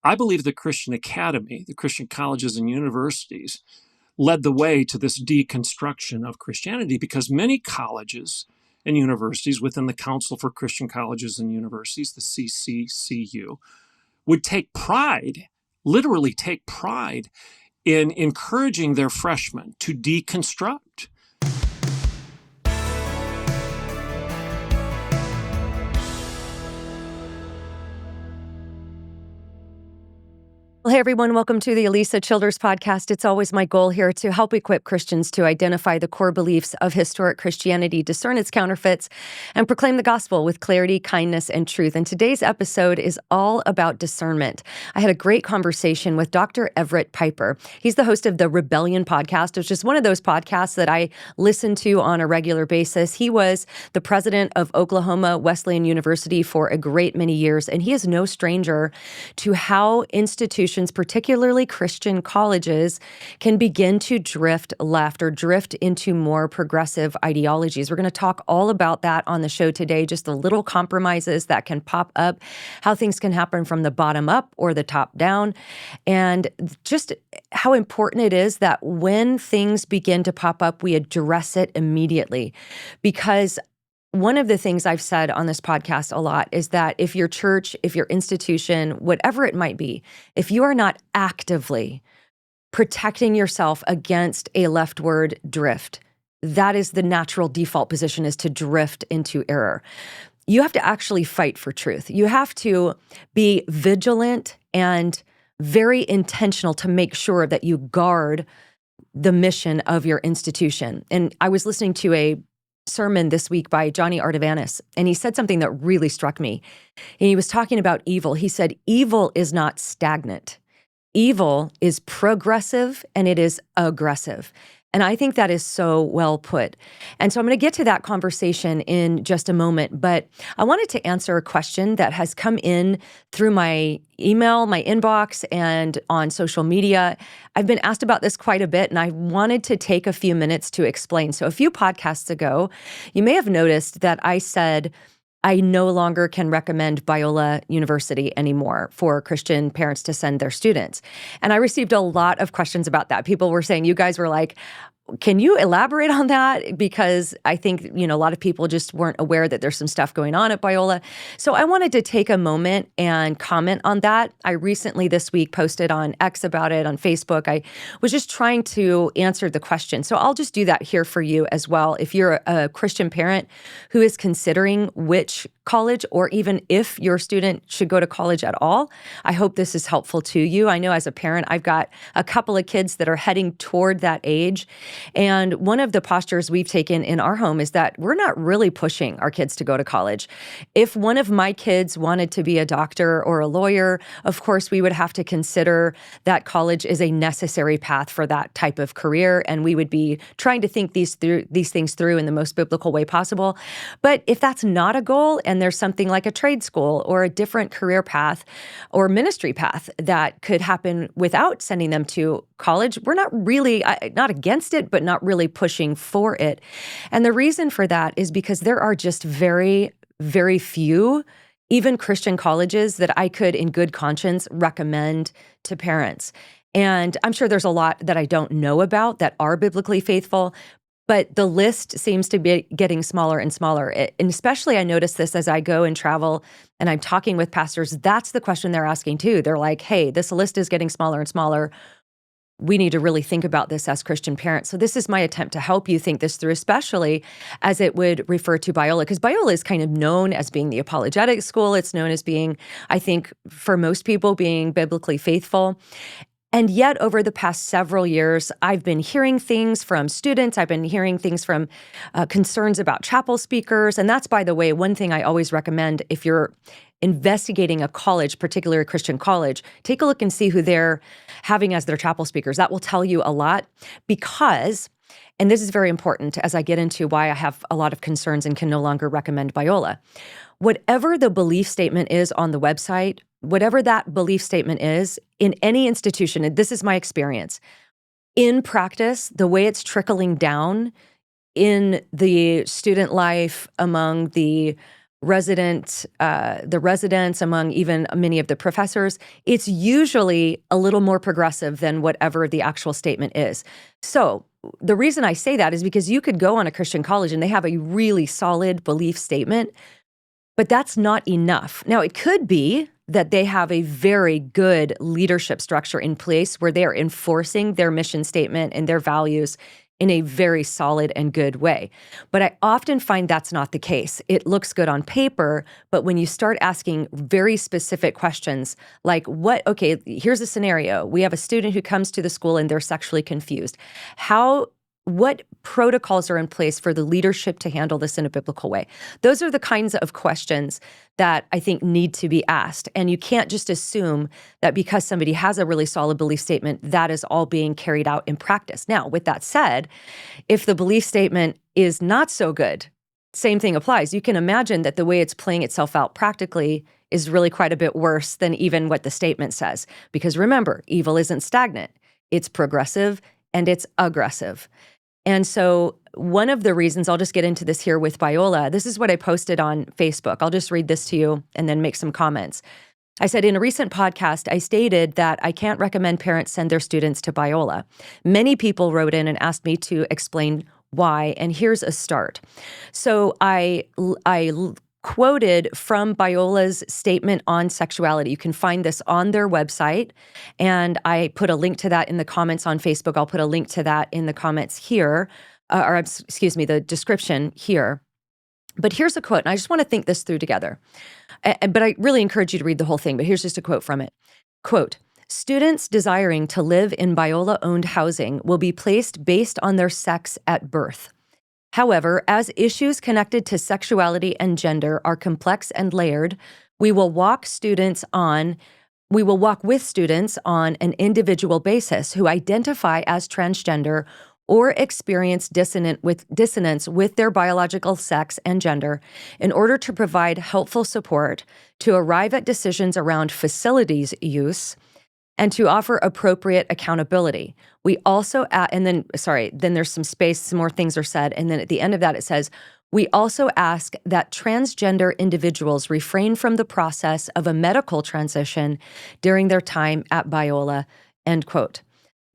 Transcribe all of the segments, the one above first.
I believe the Christian academy, the Christian colleges and universities, led the way to this deconstruction of Christianity, because many colleges and universities within the Council for Christian Colleges and Universities, the CCCU, would take pride, literally take pride, in encouraging their freshmen to deconstruct. Well, hey, everyone. Welcome to the Alisa Childers Podcast. It's always my goal here to help equip Christians to identify the core beliefs of historic Christianity, discern its counterfeits, and proclaim the gospel with clarity, kindness, and truth. And today's episode is all about discernment. I had a great conversation with Dr. Everett Piper. He's the host of the Rebellion podcast, which is one of those podcasts that I listen to on a regular basis. He was the president of Oklahoma Wesleyan University for a great many years, and he is no stranger to how institutions, particularly Christian colleges, can begin to drift left or drift into more progressive ideologies. We're going to talk all about that on the show today, just the little compromises that can pop up, how things can happen from the bottom up or the top down, and just how important it is that when things begin to pop up, we address it immediately. Because one of the things I've said on this podcast a lot is that if your church, if your institution, whatever it might be, if you are not actively protecting yourself against a leftward drift, that is the natural default position, is to drift into error. You have to actually fight for truth. You have to be vigilant and very intentional to make sure that you guard the mission of your institution. And I was listening to a sermon this week by Johnny Artavanis, and he said something that really struck me. And he was talking about evil. He said, evil is not stagnant. Evil is progressive and it is aggressive. And I think that is so well put. And so I'm going to get to that conversation in just a moment, but I wanted to answer a question that has come in through my email, my inbox, and on social media. I've been asked about this quite a bit, and I wanted to take a few minutes to explain. So a few podcasts ago, you may have noticed that I said I no longer can recommend Biola University anymore for Christian parents to send their students. And I received a lot of questions about that. People were saying, you guys were like, can you elaborate on that? Because I think, a lot of people just weren't aware that there's some stuff going on at Biola. So I wanted to take a moment and comment on that. I recently this week posted on X about it, on Facebook. I was just trying to answer the question. So I'll just do that here for you as well. If you're a Christian parent who is considering which college, or even if your student should go to college at all, I hope this is helpful to you. I know as a parent, I've got a couple of kids that are heading toward that age. And one of the postures we've taken in our home is that we're not really pushing our kids to go to college. If one of my kids wanted to be a doctor or a lawyer, of course, we would have to consider that college is a necessary path for that type of career. And we would be trying to think these things through in the most biblical way possible. But if that's not a goal, and there's something like a trade school or a different career path or ministry path that could happen without sending them to college, we're not really, not against it, but not really pushing for it. And the reason for that is because there are just very, very few, even Christian colleges, that I could, in good conscience, recommend to parents. And I'm sure there's a lot that I don't know about that are biblically faithful, but the list seems to be getting smaller and smaller. And especially I notice this as I go and travel and I'm talking with pastors. That's the question they're asking too. They're like, hey, this list is getting smaller and smaller. We need to really think about this as Christian parents. So this is my attempt to help you think this through, especially as it would refer to Biola, because Biola is kind of known as being the apologetic school. It's known as being, I think, for most people, being biblically faithful. And yet, over the past several years, I've been hearing things from students. I've been hearing things from concerns about chapel speakers. And that's, by the way, one thing I always recommend if you're investigating a college, particularly a Christian college, take a look and see who they're having as their chapel speakers. That will tell you a lot because, and this is very important as I get into why I have a lot of concerns and can no longer recommend Biola. Whatever the belief statement is on the website, whatever that belief statement is in any institution, and this is my experience, in practice, the way it's trickling down in the student life, among the the residents, among even many of the professors, it's usually a little more progressive than whatever the actual statement is. So the reason I say that is because you could go on a Christian college and they have a really solid belief statement, but that's not enough. Now, it could be that they have a very good leadership structure in place where they are enforcing their mission statement and their values in a very solid and good way. But I often find that's not the case. It looks good on paper, but when you start asking very specific questions like okay, here's a scenario. We have a student who comes to the school and they're sexually confused. What protocols are in place for the leadership to handle this in a biblical way? Those are the kinds of questions that I think need to be asked. And you can't just assume that because somebody has a really solid belief statement, that is all being carried out in practice. Now, with that said, if the belief statement is not so good, same thing applies. You can imagine that the way it's playing itself out practically is really quite a bit worse than even what the statement says. Because remember, evil isn't stagnant. It's progressive and it's aggressive. And so one of the reasons, I'll just get into this here with Biola, this is what I posted on Facebook. I'll just read this to you and then make some comments. I said, in a recent podcast, I stated that I can't recommend parents send their students to Biola. Many people wrote in and asked me to explain why, and here's a start. So I quoted from Biola's statement on sexuality. You can find this on their website, and I put a link to that in the comments on Facebook. I'll put a link to that in the comments here, the description here. But here's a quote, and I just want to think this through together. But I really encourage you to read the whole thing, but here's just a quote from it. Quote, "Students desiring to live in Biola-owned housing will be placed based on their sex at birth. However, as issues connected to sexuality and gender are complex and layered, we will walk with students on an individual basis who identify as transgender or experience dissonance with their biological sex and gender in order to provide helpful support to arrive at decisions around facilities use and to offer appropriate accountability. We also, then there's some space, some more things are said, and then at the end of that it says, we also ask that transgender individuals refrain from the process of a medical transition during their time at Biola," end quote.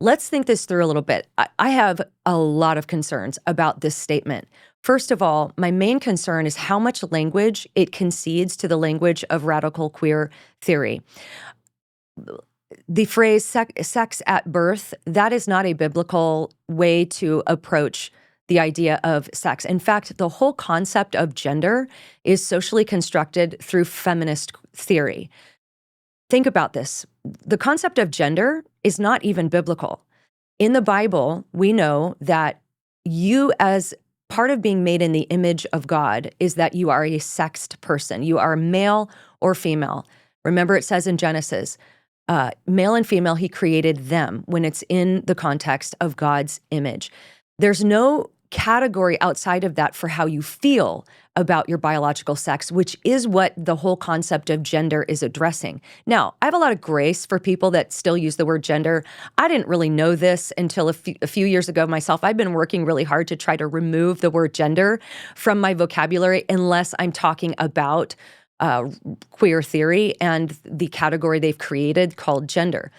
Let's think this through a little bit. I have a lot of concerns about this statement. First of all, my main concern is how much language it concedes to the language of radical queer theory. The phrase sex at birth, that is not a biblical way to approach the idea of sex. In fact, the whole concept of gender is socially constructed through feminist theory. Think about this. The concept of gender is not even biblical. In the Bible, we know that you, as part of being made in the image of God, is that you are a sexed person. You are male or female. Remember, it says in Genesis, male and female, he created them when it's in the context of God's image. There's no category outside of that for how you feel about your biological sex, which is what the whole concept of gender is addressing. Now, I have a lot of grace for people that still use the word gender. I didn't really know this until a few years ago myself. I've been working really hard to try to remove the word gender from my vocabulary unless I'm talking about queer theory and the category they've created called gender.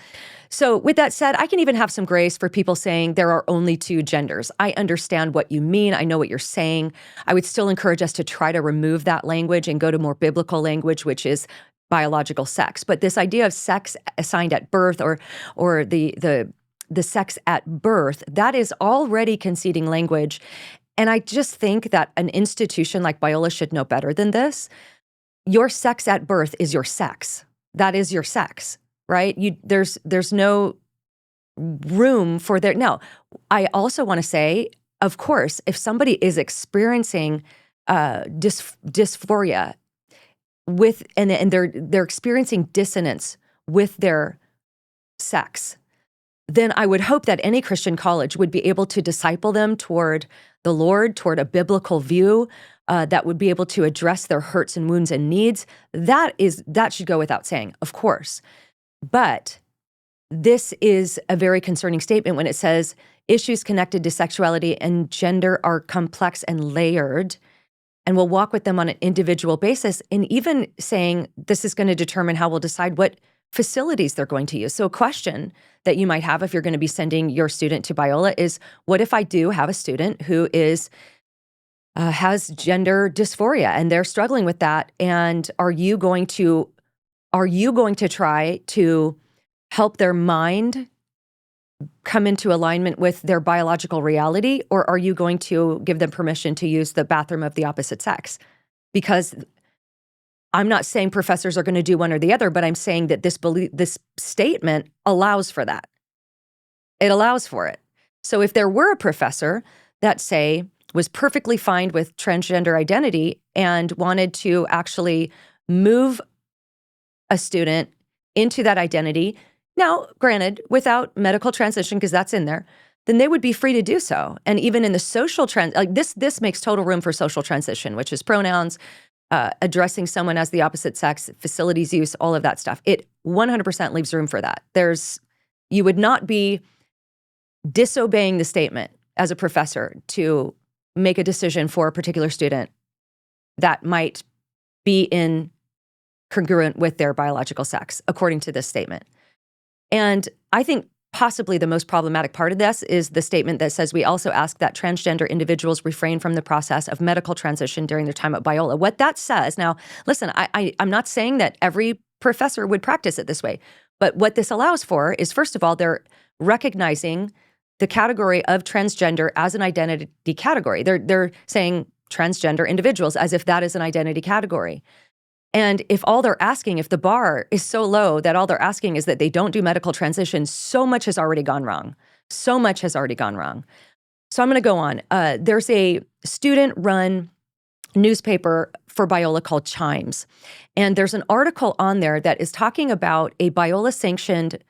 So with that said, I can even have some grace for people saying there are only two genders. I understand what you mean. I know what you're saying. I would still encourage us to try to remove that language and go to more biblical language, which is biological sex. But this idea of sex assigned at birth or the sex at birth, that is already conceding language. And I just think that an institution like Biola should know better than this. Your sex at birth is your sex. That is your sex, right? There's no room for there. Now, I also want to say, of course, if somebody is experiencing dysphoria and they're experiencing dissonance with their sex, then I would hope that any Christian college would be able to disciple them toward the Lord, toward a biblical view that would be able to address their hurts and wounds and needs. That should go without saying, of course. But this is a very concerning statement when it says issues connected to sexuality and gender are complex and layered. and we'll walk with them on an individual basis, and even saying this is going to determine how we'll decide what facilities they're going to use. So a question that you might have if you're going to be sending your student to Biola is, what if I do have a student who has gender dysphoria and they're struggling with that? And are you going to try to help their mind come into alignment with their biological reality, or are you going to give them permission to use the bathroom of the opposite sex? Because I'm not saying professors are going to do one or the other, but I'm saying that this statement allows for that. It allows for it. So if there were a professor that, say, was perfectly fine with transgender identity and wanted to actually move a student into that identity, now, granted, without medical transition, because that's in there, then they would be free to do so. And even in the social this makes total room for social transition, which is pronouns, addressing someone as the opposite sex, facilities use, all of that stuff. It 100% leaves room for that. You would not be disobeying the statement as a professor to make a decision for a particular student that might be congruent with their biological sex, according to this statement. And I think possibly the most problematic part of this is the statement that says we also ask that transgender individuals refrain from the process of medical transition during their time at Biola. What that says, now, listen, I'm not saying that every professor would practice it this way, but what this allows for is, first of all, they're recognizing the category of transgender as an identity category. They're saying transgender individuals as if that is an identity category. And if the bar is so low that all they're asking is that they don't do medical transition, so much has already gone wrong. So much has already gone wrong. So I'm going to go on. There's a student-run newspaper for Biola called Chimes. And there's an article on there that is talking about a Biola-sanctioned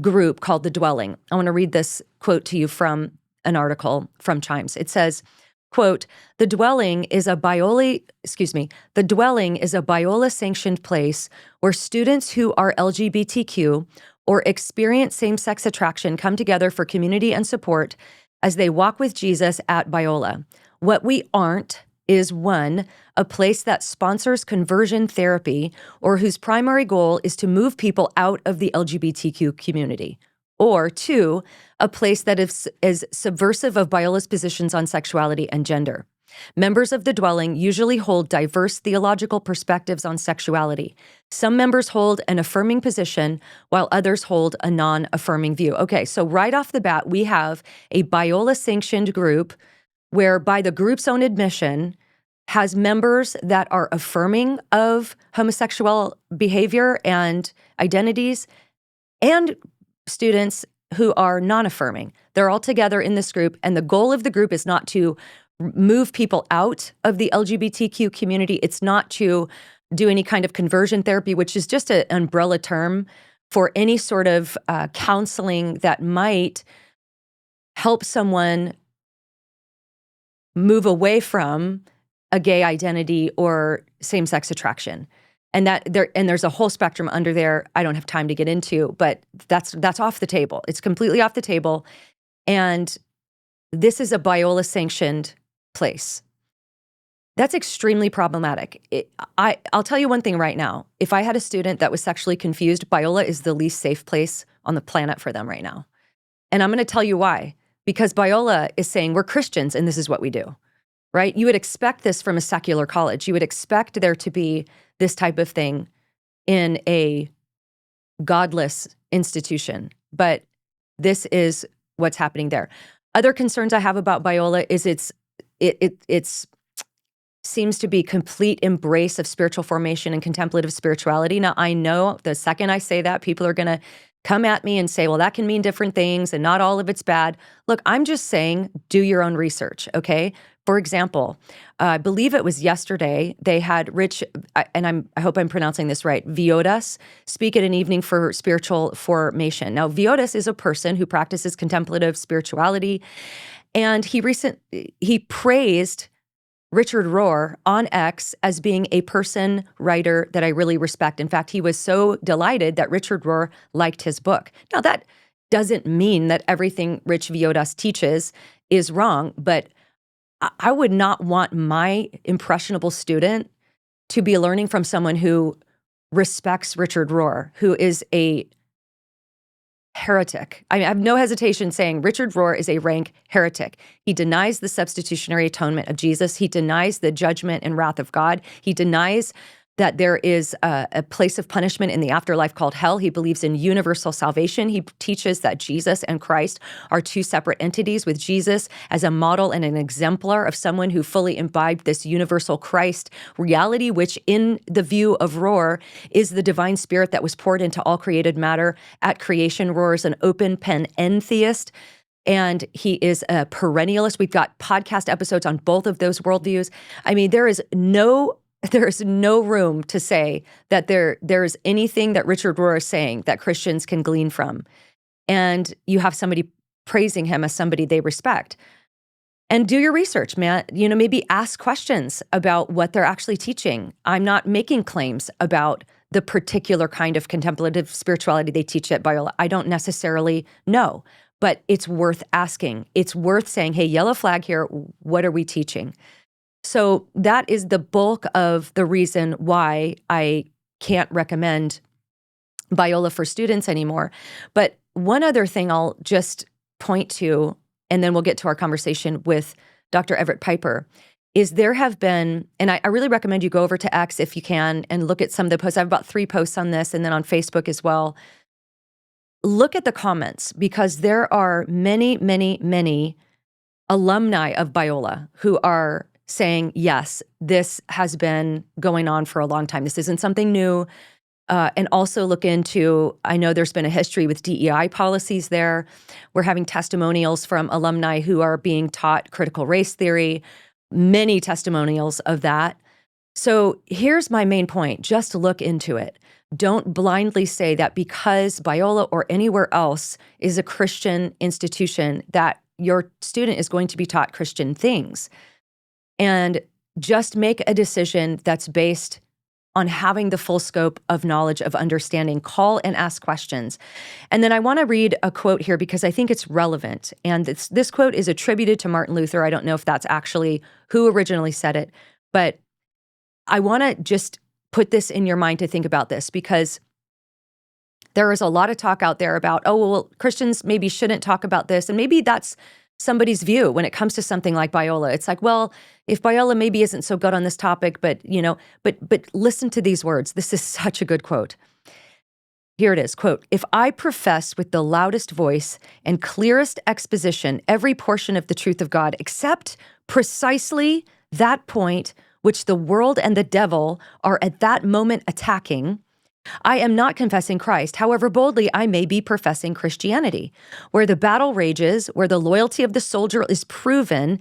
group called The Dwelling. I want to read this quote to you from an article from Chimes. It says, quote, The Dwelling is a Biola-sanctioned place where students who are LGBTQ or experience same-sex attraction come together for community and support as they walk with Jesus at Biola. What we aren't is, 1, a place that sponsors conversion therapy or whose primary goal is to move people out of the LGBTQ community. Or 2, a place that is subversive of Biola's positions on sexuality and gender. Members of The Dwelling usually hold diverse theological perspectives on sexuality. Some members hold an affirming position, while others hold a non-affirming view. Okay, so right off the bat, we have a Biola-sanctioned group where, by the group's own admission, has members that are affirming of homosexual behavior and identities, and students who are non-affirming. They're all together in this group, and the goal of the group is not to move people out of the LGBTQ community. It's not to do any kind of conversion therapy, which is just an umbrella term for any sort of counseling that might help someone move away from a gay identity or same-sex attraction. And there's a whole spectrum under there I don't have time to get into, but that's off the table. It's completely off the table. And this is a Biola-sanctioned place. That's extremely problematic. I'll tell you one thing right now. If I had a student that was sexually confused, Biola is the least safe place on the planet for them right now. And I'm going to tell you why. Because Biola is saying we're Christians and this is what we do, right? You would expect this from a secular college. You would expect there to be this type of thing in a godless institution, but this is what's happening there. Other concerns I have about Biola is it's seems to be complete embrace of spiritual formation and contemplative spirituality. Now, I know the second I say that, people are going to come at me and say, well, that can mean different things and not all of it's bad. Look, I'm just saying, do your own research, okay? For example, I believe it was yesterday, they had Rich, and I hope I'm pronouncing this right, Villodas, speak at an evening for spiritual formation. Now, Villodas is a person who practices contemplative spirituality, and he praised Richard Rohr on X as being a person writer that I really respect. In fact, he was so delighted that Richard Rohr liked his book. Now, that doesn't mean that everything Rich Villodas teaches is wrong, but I would not want my impressionable student to be learning from someone who respects Richard Rohr, who is a heretic. I have no hesitation saying Richard Rohr is a rank heretic. He denies the substitutionary atonement of Jesus. He denies the judgment and wrath of God. He denies that there is a place of punishment in the afterlife called hell. He believes in universal salvation. He teaches that Jesus and Christ are two separate entities, with Jesus as a model and an exemplar of someone who fully imbibed this universal Christ reality, which in the view of Rohr is the divine spirit that was poured into all created matter at creation. Rohr is an open pen entheist, and he is a perennialist. We've got podcast episodes on both of those worldviews. I mean, there is no room to say that there's anything that Richard Rohr is saying that Christians can glean from. And you have somebody praising him as somebody they respect. And do your research, man. Maybe ask questions about what they're actually teaching. I'm not making claims about the particular kind of contemplative spirituality they teach at Biola. I don't necessarily know, but it's worth asking. It's worth saying, hey, yellow flag here, what are we teaching? So that is the bulk of the reason why I can't recommend Biola for students anymore. But one other thing I'll just point to, and then we'll get to our conversation with Dr. Everett Piper, is there have been, and I really recommend you go over to X if you can and look at some of the posts. I have about 3 posts on this, and then on Facebook as well. Look at the comments, because there are many, many, many alumni of Biola who are saying, yes, this has been going on for a long time. This isn't something new. And also look into, I know there's been a history with DEI policies there. We're having testimonials from alumni who are being taught critical race theory, many testimonials of that. So here's my main point. Just look into it. Don't blindly say that because Biola or anywhere else is a Christian institution that your student is going to be taught Christian things. And just make a decision that's based on having the full scope of knowledge, of understanding. Call and ask questions. And then I want to read a quote here because I think it's relevant. And this quote is attributed to Martin Luther. I don't know if that's actually who originally said it, but I want to just put this in your mind to think about this, because there is a lot of talk out there about, oh, well, Christians maybe shouldn't talk about this. And maybe that's somebody's view when it comes to something like Biola. It's like, well, if Biola maybe isn't so good on this topic, but listen to these words. This is such a good quote. Here it is, quote, "If I profess with the loudest voice and clearest exposition every portion of the truth of God, except precisely that point which the world and the devil are at that moment attacking, I am not confessing Christ, however boldly I may be professing Christianity. Where the battle rages, where the loyalty of the soldier is proven,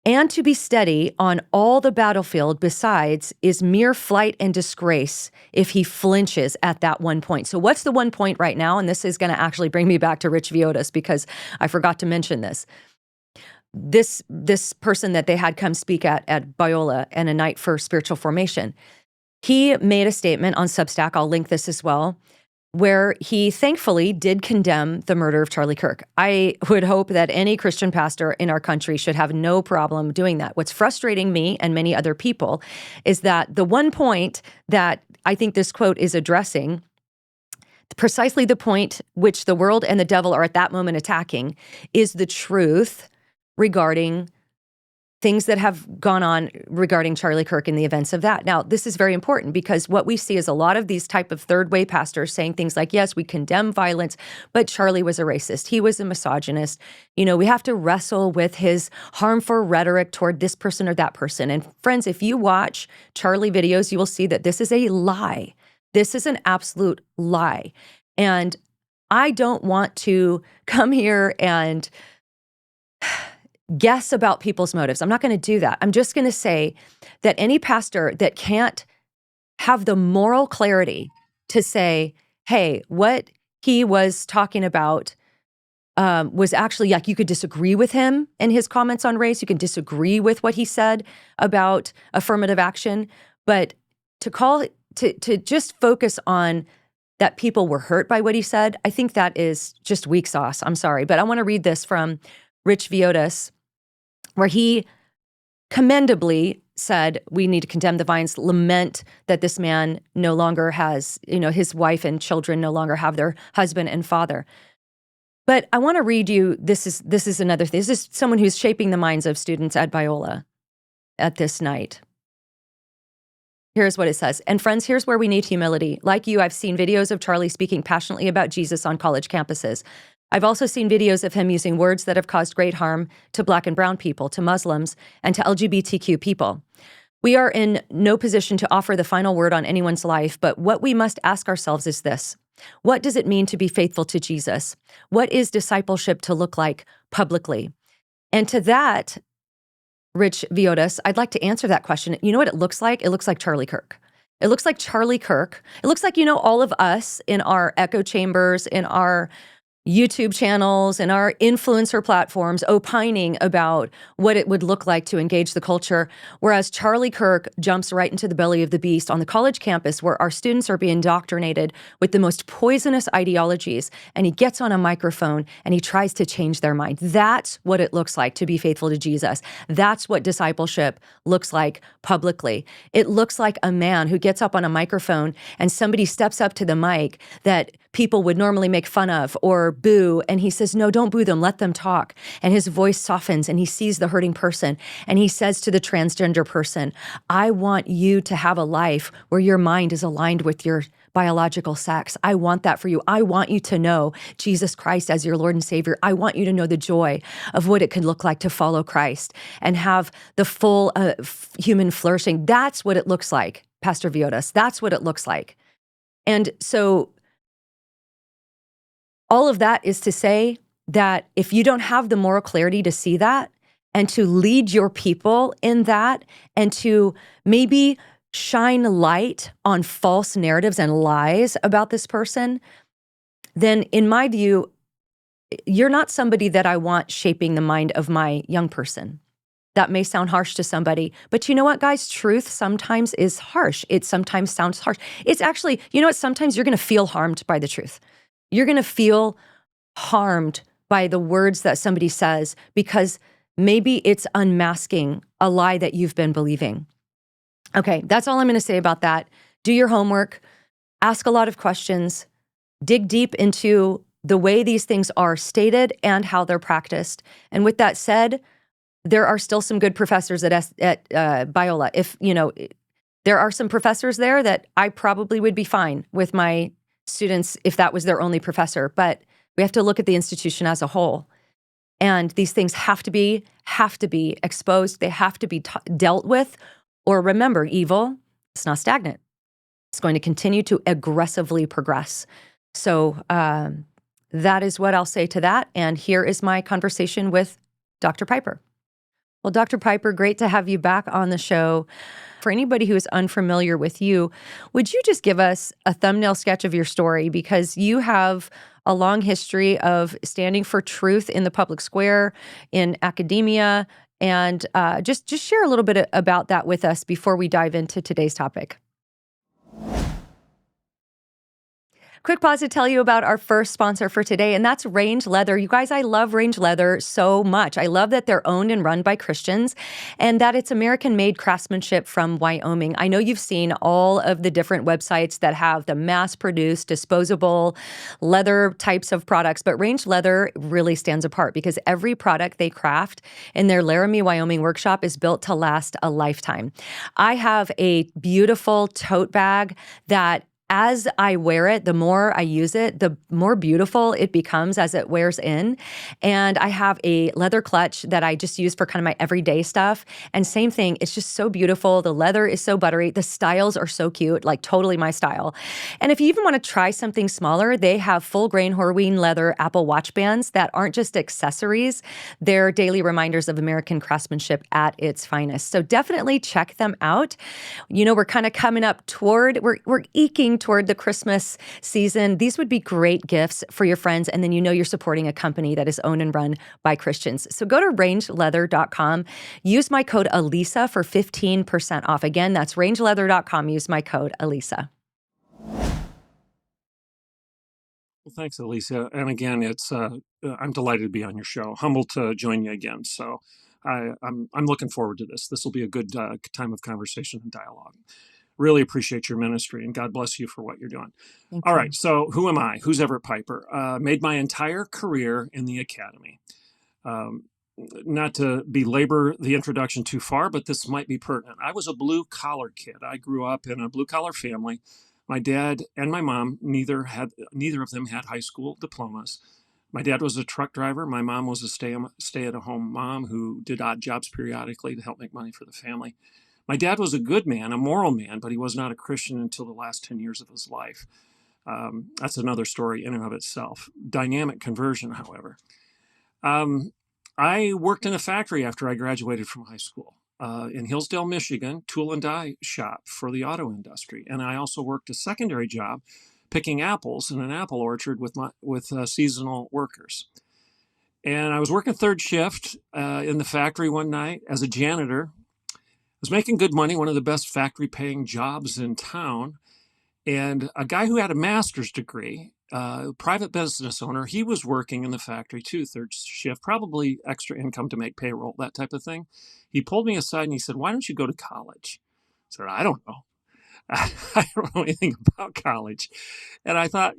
and to be steady on all the battlefield besides is mere flight and disgrace if he flinches at that one point." So what's the one point right now? And this is going to actually bring me back to Rich Villodas, because I forgot to mention this. This person that they had come speak at Biola and a night for spiritual formation, he made a statement on Substack, I'll link this as well, where he thankfully did condemn the murder of Charlie Kirk. I would hope that any Christian pastor in our country should have no problem doing that. What's frustrating me and many other people is that the one point that I think this quote is addressing, precisely the point which the world and the devil are at that moment attacking, is the truth regarding things that have gone on regarding Charlie Kirk and the events of that. Now, this is very important, because what we see is a lot of these type of third way pastors saying things like, yes, we condemn violence, but Charlie was a racist. He was a misogynist. We have to wrestle with his harmful rhetoric toward this person or that person. And friends, if you watch Charlie videos, you will see that this is a lie. This is an absolute lie. And I don't want to come here and guess about people's motives. I'm not going to do that. I'm just going to say that any pastor that can't have the moral clarity to say, hey, what he was talking about was actually, like, you could disagree with him and his comments on race. You can disagree with what he said about affirmative action, but to just focus on that people were hurt by what he said, I think that is just weak sauce. I'm sorry, but I want to read this from Rich Villodas, where he commendably said, we need to condemn the violence, lament that this man no longer has, his wife and children no longer have their husband and father. But I want to read you, this is another thing. This is someone who's shaping the minds of students at Biola at this night. Here's what it says. And friends, here's where we need humility. Like you, I've seen videos of Charlie speaking passionately about Jesus on college campuses. I've also seen videos of him using words that have caused great harm to Black and brown people, to Muslims, and to LGBTQ people. We are in no position to offer the final word on anyone's life, but what we must ask ourselves is this. What does it mean to be faithful to Jesus? What is discipleship to look like publicly? And to that, Rich Villodas, I'd like to answer that question. You know what it looks like? It looks like Charlie Kirk. It looks like Charlie Kirk. It looks like, all of us in our echo chambers, in our YouTube channels and our influencer platforms opining about what it would look like to engage the culture, whereas Charlie Kirk jumps right into the belly of the beast on the college campus where our students are being indoctrinated with the most poisonous ideologies, and he gets on a microphone and he tries to change their mind. That's what it looks like to be faithful to Jesus. That's what discipleship looks like publicly. It looks like a man who gets up on a microphone and somebody steps up to the mic that people would normally make fun of or boo, and he says, no, don't boo them, let them talk. And his voice softens and he sees the hurting person and he says to the transgender person, I want you to have a life where your mind is aligned with your biological sex. I want that for you. I want you to know Jesus Christ as your Lord and Savior. I want you to know the joy of what it could look like to follow Christ and have the full human flourishing. That's what it looks like, Pastor Villodas. That's what it looks like. And so all of that is to say that if you don't have the moral clarity to see that and to lead your people in that and to maybe shine light on false narratives and lies about this person, then in my view, you're not somebody that I want shaping the mind of my young person. That may sound harsh to somebody, but you know what, guys? Truth sometimes is harsh. It sometimes sounds harsh. It's actually, sometimes you're going to feel harmed by the truth. You're going to feel harmed by the words that somebody says because maybe it's unmasking a lie that you've been believing. Okay, that's all I'm going to say about that. Do your homework, ask a lot of questions, dig deep into the way these things are stated and how they're practiced. And with that said, there are still some good professors at Biola. If, there are some professors there that I probably would be fine with my students if that was their only professor, but we have to look at the institution as a whole. And these things have to be exposed. They have to be dealt with. Or remember, evil, it's not stagnant. It's going to continue to aggressively progress. So that is what I'll say to that. And here is my conversation with Dr. Piper. Well, Dr. Piper, great to have you back on the show. For anybody who is unfamiliar with you, would you just give us a thumbnail sketch of your story? Because you have a long history of standing for truth in the public square, in academia, and just share a little bit about that with us before we dive into today's topic. Quick pause to tell you about our first sponsor for today, and that's Range Leather. You guys, I love Range Leather so much. I love that they're owned and run by Christians and that it's American-made craftsmanship from Wyoming. I know you've seen all of the different websites that have the mass-produced, disposable leather types of products, but Range Leather really stands apart because every product they craft in their Laramie, Wyoming workshop is built to last a lifetime. I have a beautiful tote bag that as I wear it, the more I use it, the more beautiful it becomes as it wears in. And I have a leather clutch that I just use for kind of my everyday stuff. And same thing, it's just so beautiful. The leather is so buttery. The styles are so cute, like totally my style. And if you even want to try something smaller, they have full grain Horween leather Apple Watch bands that aren't just accessories. They're daily reminders of American craftsmanship at its finest. So definitely check them out. We're kind of coming up we're eking toward the Christmas season. These would be great gifts for your friends. And then you're supporting a company that is owned and run by Christians. So go to rangeleather.com. Use my code Alisa for 15% off. Again, that's rangeleather.com. Use my code Alisa. Well, thanks, Alisa. And again, I'm delighted to be on your show. Humbled to join you again. So I'm looking forward to this. This will be a good time of conversation and dialogue. Really appreciate your ministry, and God bless you for what you're doing. Thank All you. right, so who am I? Who's Everett Piper? Made my entire career in the academy. Um, Not to belabor the introduction too far, but this might be pertinent. I was a blue collar kid. I grew up in a blue collar family. My dad and my mom, neither of them had high school diplomas. My dad was a truck driver. My mom was a stay at home mom who did odd jobs periodically to help make money for the family. My dad was a good man, a moral man, but he was not a Christian until the last 10 years of his life. That's another story in and of itself. Dynamic conversion, however. I worked in a factory after I graduated from high school in Hillsdale, Michigan, tool and die shop for the auto industry. And I also worked a secondary job picking apples in an apple orchard with seasonal workers. And I was working third shift in the factory one night as a janitor. I was making good money, one of the best factory paying jobs in town. And a guy who had a master's degree, private business owner, he was working in the factory too, third shift, probably extra income to make payroll, that type of thing. He pulled me aside and he said, "Why don't you go to college?" I said, "I don't know." I don't know anything about college. And I thought,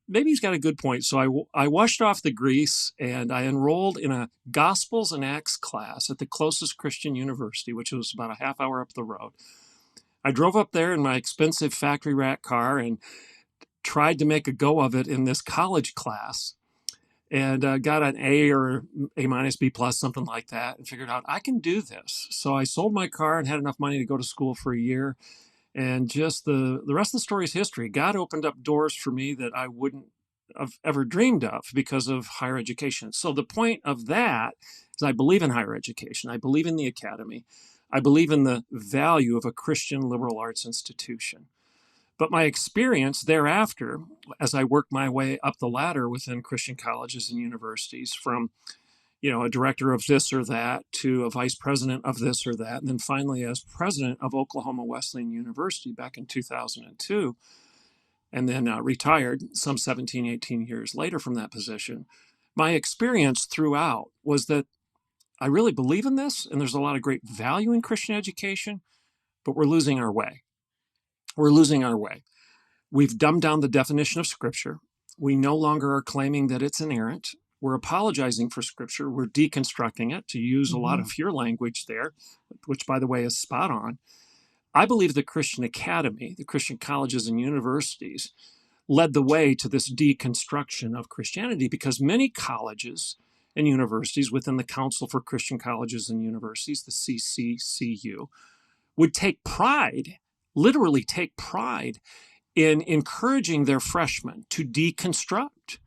maybe he's got a good point. So I washed off the grease and I enrolled in a Gospels and Acts class at the closest Christian university, which was about a half hour up the road. I drove up there in my expensive factory rack car and tried to make a go of it in this college class, and got an A or A minus, B plus, something like that, and figured out I can do this. So I sold my car and had enough money to go to school for a year. And just the rest of the story is history. God opened up doors for me that I wouldn't have ever dreamed of because of higher education. So the point of that is I believe in higher education. I believe in the academy. I believe in the value of a Christian liberal arts institution. But my experience thereafter, as I worked my way up the ladder within Christian colleges and universities, from a director of this or that to a vice president of this or that, and then finally as president of Oklahoma Wesleyan University back in 2002, and then retired some 17, 18 years later from that position. My experience throughout was that I really believe in this, and there's a lot of great value in Christian education, but we're losing our way. We're losing our way. We've dumbed down the definition of Scripture. We no longer are claiming that it's inerrant. We're apologizing for Scripture. We're deconstructing it, to use a lot of your language there, which, by the way, is spot on. I believe the Christian academy, the Christian colleges and universities, led the way to this deconstruction of Christianity, because many colleges and universities within the Council for Christian Colleges and Universities, the CCCU, would take pride, literally take pride, in encouraging their freshmen to deconstruct,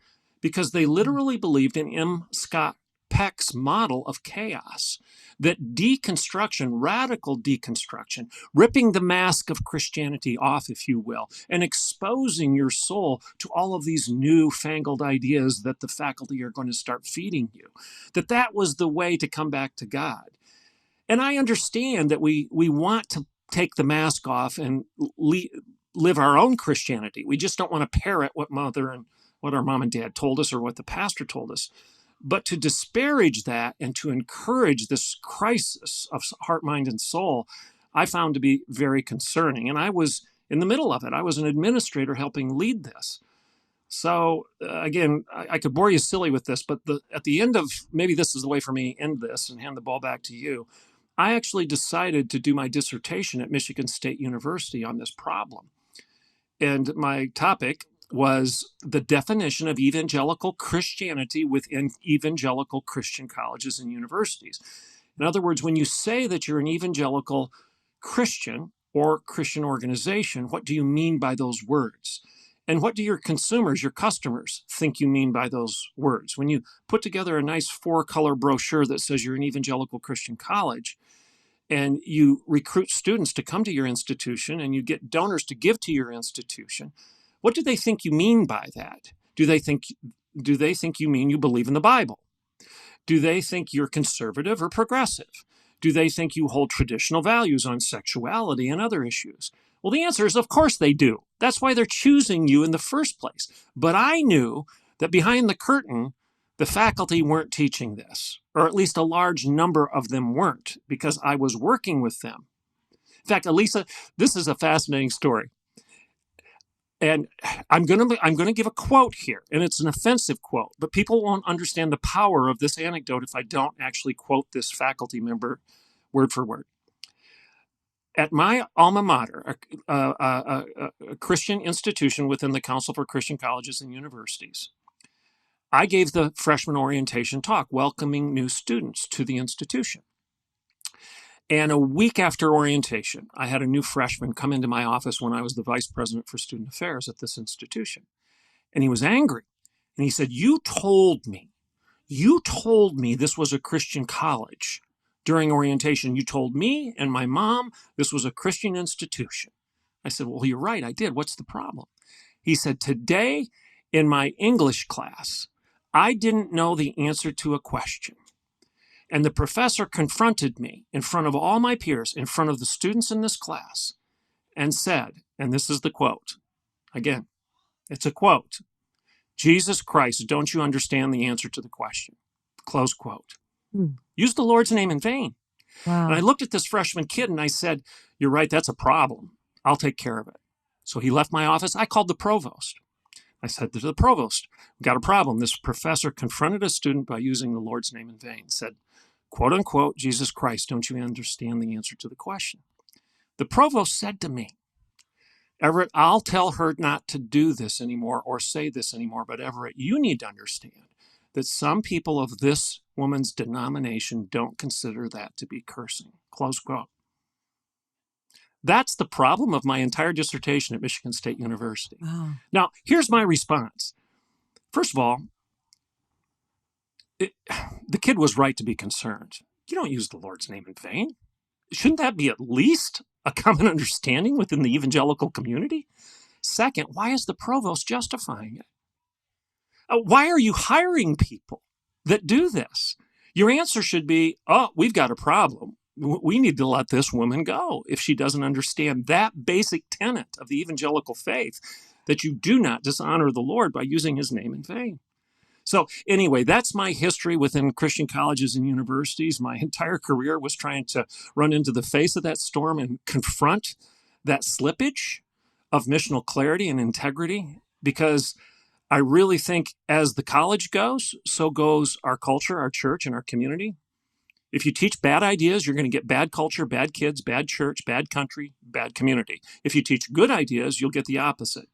because they literally believed in M. Scott Peck's model of chaos, that deconstruction, radical deconstruction, ripping the mask of Christianity off, if you will, and exposing your soul to all of these newfangled ideas that the faculty are going to start feeding you, that was the way to come back to God. And I understand that we want to take the mask off and live our own Christianity. We just don't want to parrot what our mom and dad told us or what the pastor told us. But to disparage that and to encourage this crisis of heart, mind, and soul, I found to be very concerning. And I was in the middle of it. I was an administrator helping lead this. So again, I could bore you silly with this, but at the end of, maybe this is the way for me to end this and hand the ball back to you, I actually decided to do my dissertation at Michigan State University on this problem. And my topic was the definition of evangelical Christianity within evangelical Christian colleges and universities. In other words, when you say that you're an evangelical Christian or Christian organization, what do you mean by those words? And what do your consumers, your customers, think you mean by those words? When you put together a nice 4-color brochure that says you're an evangelical Christian college, and you recruit students to come to your institution, and you get donors to give to your institution, what do they think you mean by that? Do they think you mean you believe in the Bible? Do they think you're conservative or progressive? Do they think you hold traditional values on sexuality and other issues? Well, the answer is, of course they do. That's why they're choosing you in the first place. But I knew that behind the curtain, The faculty weren't teaching this, or at least a large number of them weren't, because I was working with them. In fact, Alisa, this is a fascinating story. And I'm going to give a quote here, and it's an offensive quote, but people won't understand the power of this anecdote if I don't actually quote this faculty member word for word. At my alma mater, a Christian institution within the Council for Christian Colleges and Universities, I gave the freshman orientation talk welcoming new students to the institution. And a week after orientation, I had a new freshman come into my office when I was the vice president for student affairs at this institution. And he was angry. And he said, you told me this was a Christian college during orientation. You told me and my mom this was a Christian institution. I said, well, you're right, I did. What's the problem? He said, today in my English class, I didn't know the answer to a question. And the professor confronted me in front of all my peers, in front of the students in this class, and said, and this is the quote, again, it's a quote, Jesus Christ, don't you understand the answer to the question? Close quote. Use the Lord's name in vain. Wow. And I looked at this freshman kid and I said, you're right, that's a problem. I'll take care of it. So he left my office. I called the provost. I said to the provost, we've got a problem. This professor confronted a student by using the Lord's name in vain, said, quote unquote, Jesus Christ, don't you understand the answer to the question? The provost said to me, Everett, I'll tell her not to do this anymore or say this anymore, but Everett, you need to understand that some people of this woman's denomination don't consider that to be cursing, close quote. That's the problem of my entire dissertation at Michigan State University. Wow. Now, here's my response. First of all, the kid was right to be concerned. You don't use the Lord's name in vain. Shouldn't that be at least a common understanding within the evangelical community? Second, why is the provost justifying it? Why are you hiring people that do this? Your answer should be, oh, we've got a problem. We need to let this woman go if she doesn't understand that basic tenet of the evangelical faith, that you do not dishonor the Lord by using his name in vain. So anyway, that's my history within Christian colleges and universities. My entire career was trying to run into the face of that storm and confront that slippage of missional clarity and integrity, because I really think as the college goes, so goes our culture, our church, and our community. If you teach bad ideas, you're going to get bad culture, bad kids, bad church, bad country, bad community. If you teach good ideas, you'll get the opposite.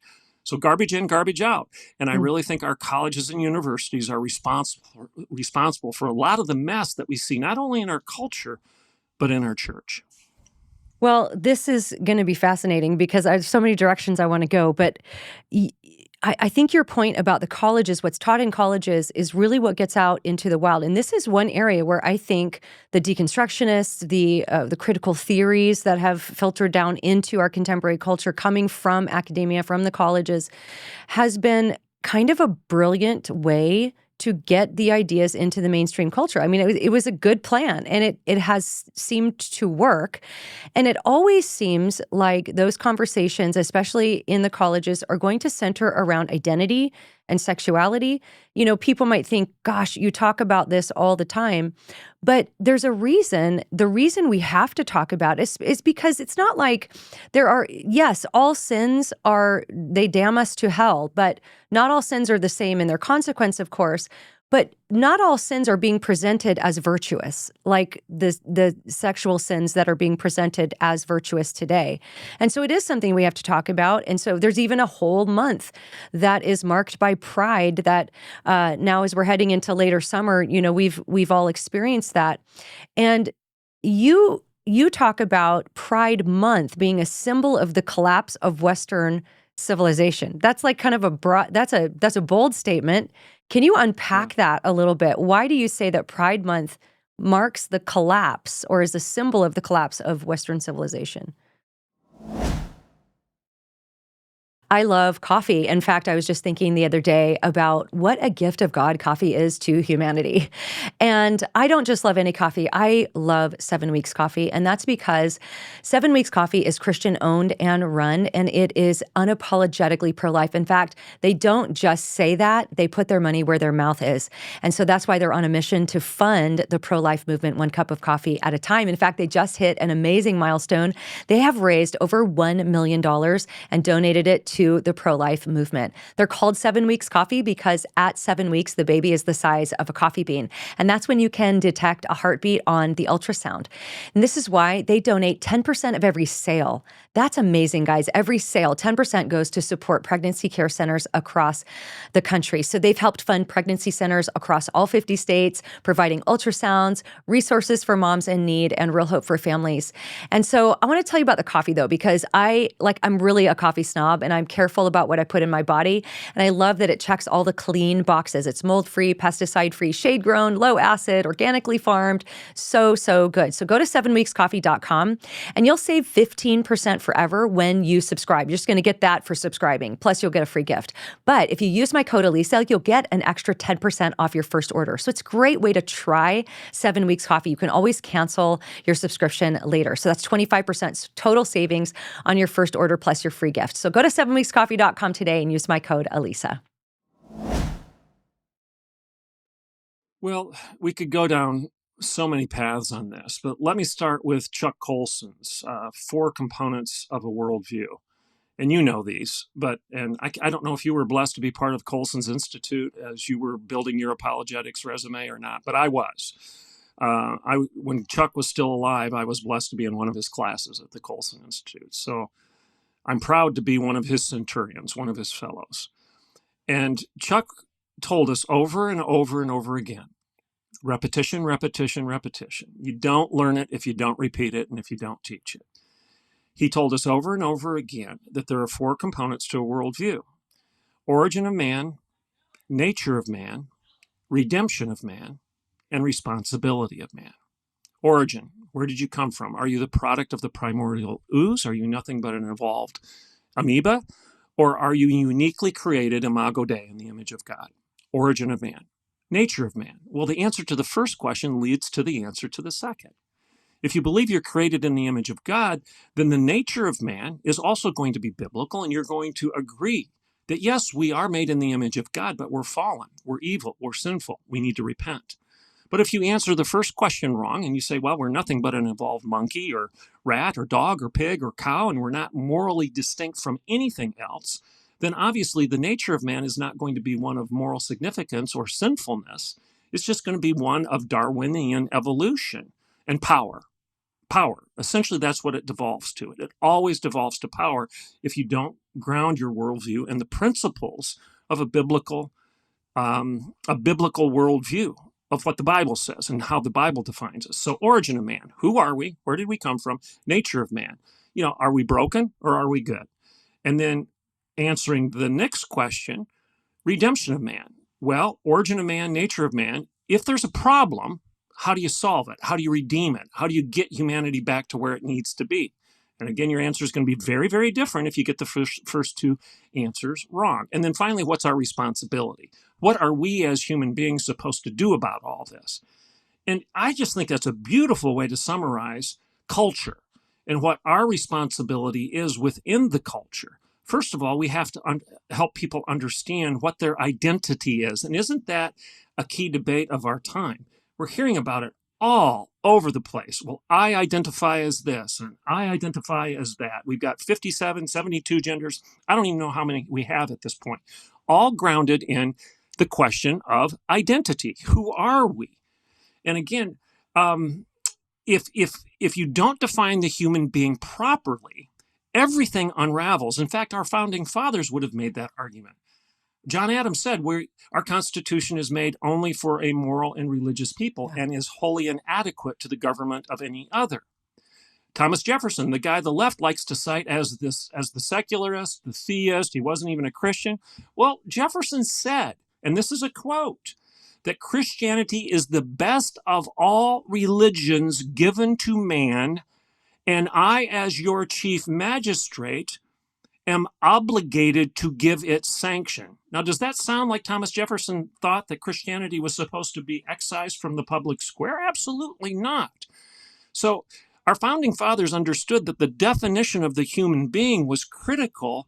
So garbage in, garbage out. And I really think our colleges and universities are responsible for a lot of the mess that we see, not only in our culture, but in our church. Well, this is going to be fascinating because I have so many directions I want to go, but I think your point about the colleges, what's taught in colleges, is really what gets out into the wild. And this is one area where I think the deconstructionists, the critical theories that have filtered down into our contemporary culture coming from academia, from the colleges, has been kind of a brilliant way to get the ideas into the mainstream culture. I mean, it was a good plan, and it has seemed to work. And it always seems like those conversations, especially in the colleges, are going to center around identity and sexuality. You know, people might think, gosh, you talk about this all the time. But there's a reason. The reason we have to talk about it is because it's not like there are, yes, all sins they damn us to hell, but not all sins are the same in their consequence, of course. But not all sins are being presented as virtuous, like the sexual sins that are being presented as virtuous today. And so it is something we have to talk about. And so there's even a whole month that is marked by Pride that now as we're heading into later summer, you know, we've all experienced that. And you talk about Pride Month being a symbol of the collapse of Western civilization. That's like kind of that's a bold statement. Can you unpack that a little bit? Why do you say that Pride Month marks the collapse or is a symbol of the collapse of Western civilization? I love coffee. In fact, I was just thinking the other day about what a gift of God coffee is to humanity. And I don't just love any coffee. I love 7 Weeks Coffee. And that's because 7 Weeks Coffee is Christian owned and run, and it is unapologetically pro-life. In fact, they don't just say that, they put their money where their mouth is. And so that's why they're on a mission to fund the pro-life movement one cup of coffee at a time. In fact, they just hit an amazing milestone. They have raised over $1 million and donated it to the pro-life movement. They're called 7 Weeks Coffee because at 7 weeks, the baby is the size of a coffee bean. And that's when you can detect a heartbeat on the ultrasound. And this is why they donate 10% of every sale. That's amazing, guys. Every sale, 10% goes to support pregnancy care centers across the country. So they've helped fund pregnancy centers across all 50 states, providing ultrasounds, resources for moms in need, and real hope for families. And so I want to tell you about the coffee, though, because I'm really a coffee snob, and I'm careful about what I put in my body. And I love that it checks all the clean boxes. It's mold-free, pesticide-free, shade-grown, low acid, organically farmed. So, so good. So go to 7weekscoffee.com and you'll save 15% forever when you subscribe. You're just going to get that for subscribing. Plus, you'll get a free gift. But if you use my code Alisa, you'll get an extra 10% off your first order. So it's a great way to try 7 Weeks Coffee. You can always cancel your subscription later. So that's 25% total savings on your first order plus your free gift. So go to 7weekscoffee.com today and use my code Alisa. Well, we could go down so many paths on this, but let me start with Chuck Colson's 4 components of a worldview. And you know these, and I don't know if you were blessed to be part of Colson's Institute as you were building your apologetics resume or not, but I was. When Chuck was still alive, I was blessed to be in one of his classes at the Colson Institute. So I'm proud to be one of his centurions, one of his fellows. And Chuck told us over and over and over again, repetition, repetition, repetition. You don't learn it if you don't repeat it and if you don't teach it. He told us over and over again that there are 4 components to a worldview: origin of man, nature of man, redemption of man, and responsibility of man. Origin, where did you come from? Are you the product of the primordial ooze? Are you nothing but an evolved amoeba? Or are you uniquely created imago Dei in the image of God? Origin of man. Nature of man. Well, the answer to the first question leads to the answer to the second. If you believe you're created in the image of God, then the nature of man is also going to be biblical, and you're going to agree that, yes, we are made in the image of God, but we're fallen, we're evil, we're sinful, we need to repent. But if you answer the first question wrong and you say, well, we're nothing but an evolved monkey or rat or dog or pig or cow, and we're not morally distinct from anything else, then obviously the nature of man is not going to be one of moral significance or sinfulness. It's just going to be one of Darwinian evolution and power. Power. Essentially, that's what it devolves to. It always devolves to power if you don't ground your worldview in the principles of a biblical worldview of what the Bible says and how the Bible defines us. So, origin of man. Who are we? Where did we come from? Nature of man. Are we broken or are we good? And then answering the next question, redemption of man. Well, origin of man, nature of man. If there's a problem, how do you solve it? How do you redeem it? How do you get humanity back to where it needs to be? And again, your answer is going to be very, very different if you get the first 2 answers wrong. And then finally, what's our responsibility? What are we as human beings supposed to do about all this? And I just think that's a beautiful way to summarize culture and what our responsibility is within the culture. First of all, we have to help people understand what their identity is. And isn't that a key debate of our time? We're hearing about it all over the place. Well, I identify as this and I identify as that. We've got 57, 72 genders. I don't even know how many we have at this point, all grounded in the question of identity. Who are we? And again, if you don't define the human being properly, everything unravels. In fact, our founding fathers would have made that argument. John Adams said our Constitution is made only for a moral and religious people and is wholly inadequate to the government of any other. Thomas Jefferson, the guy the left likes to cite as the secularist, the theist, he wasn't even a Christian. Well, Jefferson said, and this is a quote, that Christianity is the best of all religions given to man, and I, as your chief magistrate, am obligated to give it sanction. Now, does that sound like Thomas Jefferson thought that Christianity was supposed to be excised from the public square? Absolutely not. So our founding fathers understood that the definition of the human being was critical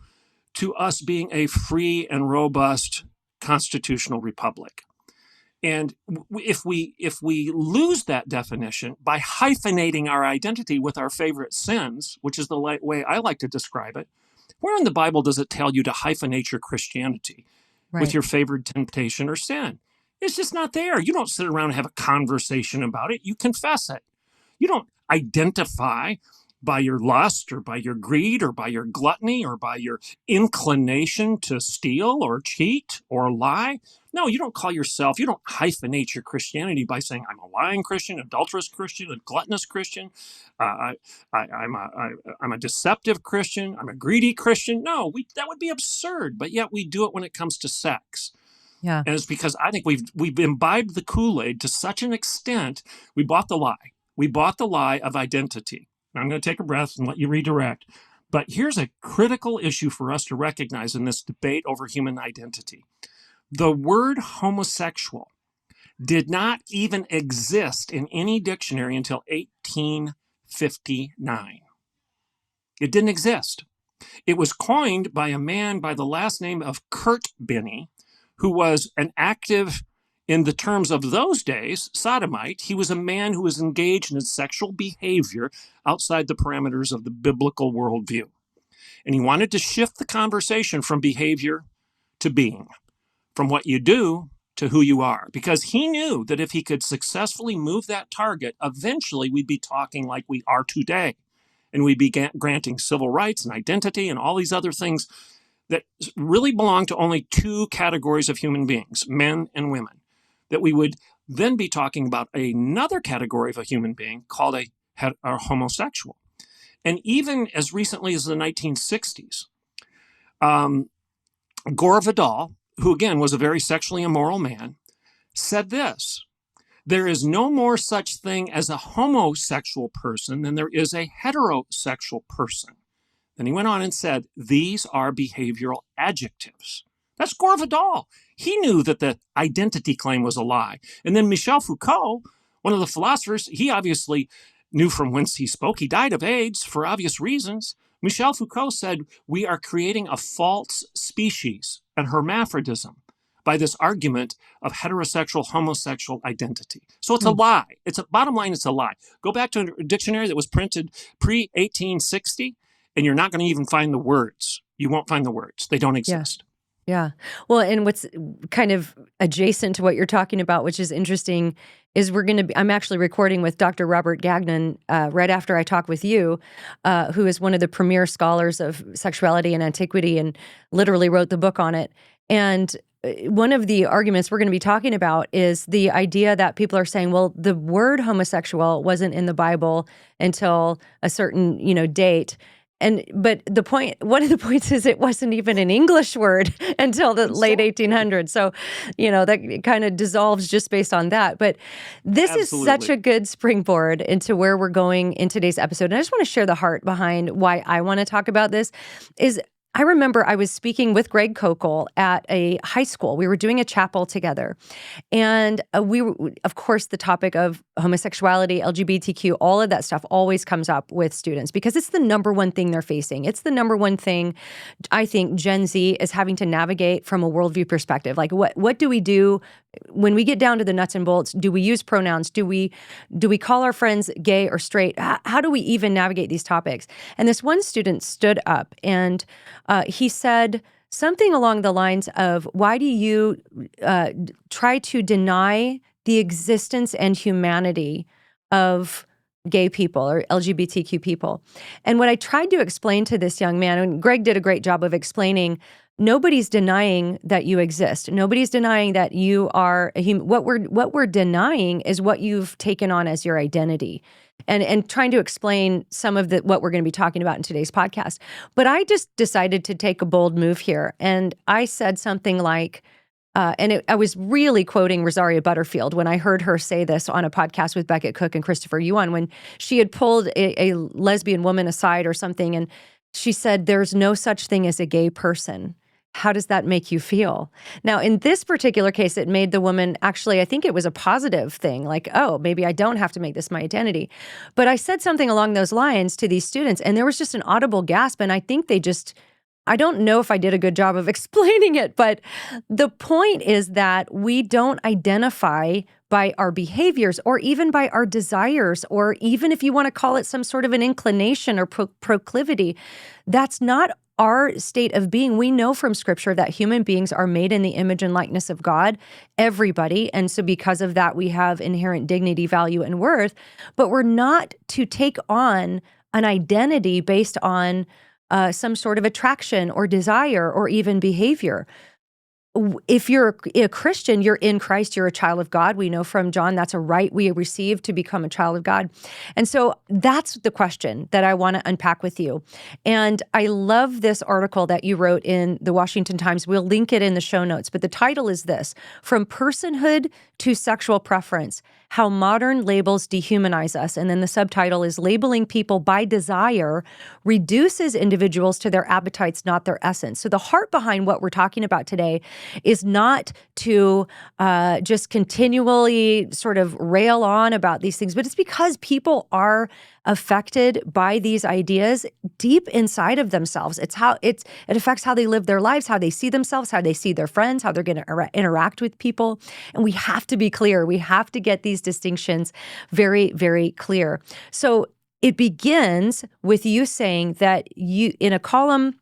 to us being a free and robust constitutional republic. And if we lose that definition by hyphenating our identity with our favorite sins, which is the way I like to describe it, where in the Bible does it tell you to hyphenate your Christianity with your favorite temptation or sin? It's just not there. You don't sit around and have a conversation about it. You confess it. You don't identify by your lust or by your greed or by your gluttony or by your inclination to steal or cheat or lie. No, you don't you don't hyphenate your Christianity by saying, I'm a lying Christian, adulterous Christian, a gluttonous Christian, I'm a deceptive Christian, I'm a greedy Christian. No, that would be absurd, but yet we do it when it comes to sex. Yeah. And it's because I think we've imbibed the Kool-Aid to such an extent, we bought the lie. We bought the lie of identity. Now, I'm going to take a breath and let you redirect. But here's a critical issue for us to recognize in this debate over human identity. The word homosexual did not even exist in any dictionary until 1859. It didn't exist. It was coined by a man by the last name of Kirk, who was an active, in the terms of those days, sodomite. He was a man who was engaged in sexual behavior outside the parameters of the biblical worldview. And he wanted to shift the conversation from behavior to being, from what you do to who you are, because he knew that if he could successfully move that target, eventually we'd be talking like we are today. And we'd be granting civil rights and identity and all these other things that really belong to only two categories of human beings, men and women. That we would then be talking about another category of a human being called a homosexual. And even as recently as the 1960s, Gore Vidal, who again was a very sexually immoral man, said this: there is no more such thing as a homosexual person than there is a heterosexual person. Then he went on and said, these are behavioral adjectives. That's Gore Vidal. He knew that the identity claim was a lie. And then Michel Foucault, one of the philosophers, he obviously knew from whence he spoke. He died of AIDS for obvious reasons. Michel Foucault said, we are creating a false species, an hermaphrodism, by this argument of heterosexual, homosexual identity. So it's a lie. Bottom line, it's a lie. Go back to a dictionary that was printed pre-1860, and you're not going to even find the words. You won't find the words. They don't exist. Yeah. Well, and what's kind of adjacent to what you're talking about, which is interesting, is I'm actually recording with Dr. Robert Gagnon right after I talk with you, who is one of the premier scholars of sexuality and antiquity and literally wrote the book on it. And one of the arguments we're going to be talking about is the idea that people are saying, well, the word homosexual wasn't in the Bible until a certain, date. But one of the points is it wasn't even an English word until the late 1800s. So, that kind of dissolves just based on that. But this is such a good springboard into where we're going in today's episode. And I just want to share the heart behind why I want to talk about this is I remember I was speaking with Greg Kokel at a high school. We were doing a chapel together. And of course, the topic of homosexuality, LGBTQ, all of that stuff always comes up with students because it's the number one thing they're facing. It's the number one thing I think Gen Z is having to navigate from a worldview perspective. Like, what do we do when we get down to the nuts and bolts? Do we use pronouns? Do we call our friends gay or straight? How do we even navigate these topics? And this one student stood up and he said something along the lines of, why do you try to deny the existence and humanity of gay people or LGBTQ people? And what I tried to explain to this young man, and Greg did a great job of explaining, nobody's denying that you exist. Nobody's denying that you are a human. What we're denying is what you've taken on as your identity. And trying to explain some of what we're going to be talking about in today's podcast. But I just decided to take a bold move here. And I said something like, I was really quoting Rosaria Butterfield when I heard her say this on a podcast with Beckett Cook and Christopher Yuan when she had pulled a lesbian woman aside or something. She said, "There's no such thing as a gay person. How does that make you feel?" Now, in this particular case, it made the woman actually, I think it was a positive thing, like, oh, maybe I don't have to make this my identity. But I said something along those lines to these students, and there was just an audible gasp. And I think they just, I don't know if I did a good job of explaining it, but the point is that we don't identify by our behaviors or even by our desires, or even if you want to call it some sort of an inclination or proclivity. That's not our state of being. We know from scripture that human beings are made in the image and likeness of God, everybody. And so because of that, we have inherent dignity, value, and worth, but we're not to take on an identity based on some sort of attraction or desire or even behavior. If you're a Christian, you're in Christ, you're a child of God. We know from John that's a right we receive to become a child of God. And so that's the question that I want to unpack with you. And I love this article that you wrote in the Washington Times. We'll link it in the show notes. But the title is this: From Personhood to Sexual Preference, How Modern Labels Dehumanize Us. And then the subtitle is Labeling People by Desire Reduces Individuals to Their Appetites, Not Their Essence. So the heart behind what we're talking about today is not to just continually sort of rail on about these things, but it's because people are affected by these ideas deep inside of themselves. It's how it affects how they live their lives, how they see themselves, how they see their friends, how they're going to interact with people. And we have to be clear. We have to get these distinctions very, very clear. So it begins with you saying that you, in a column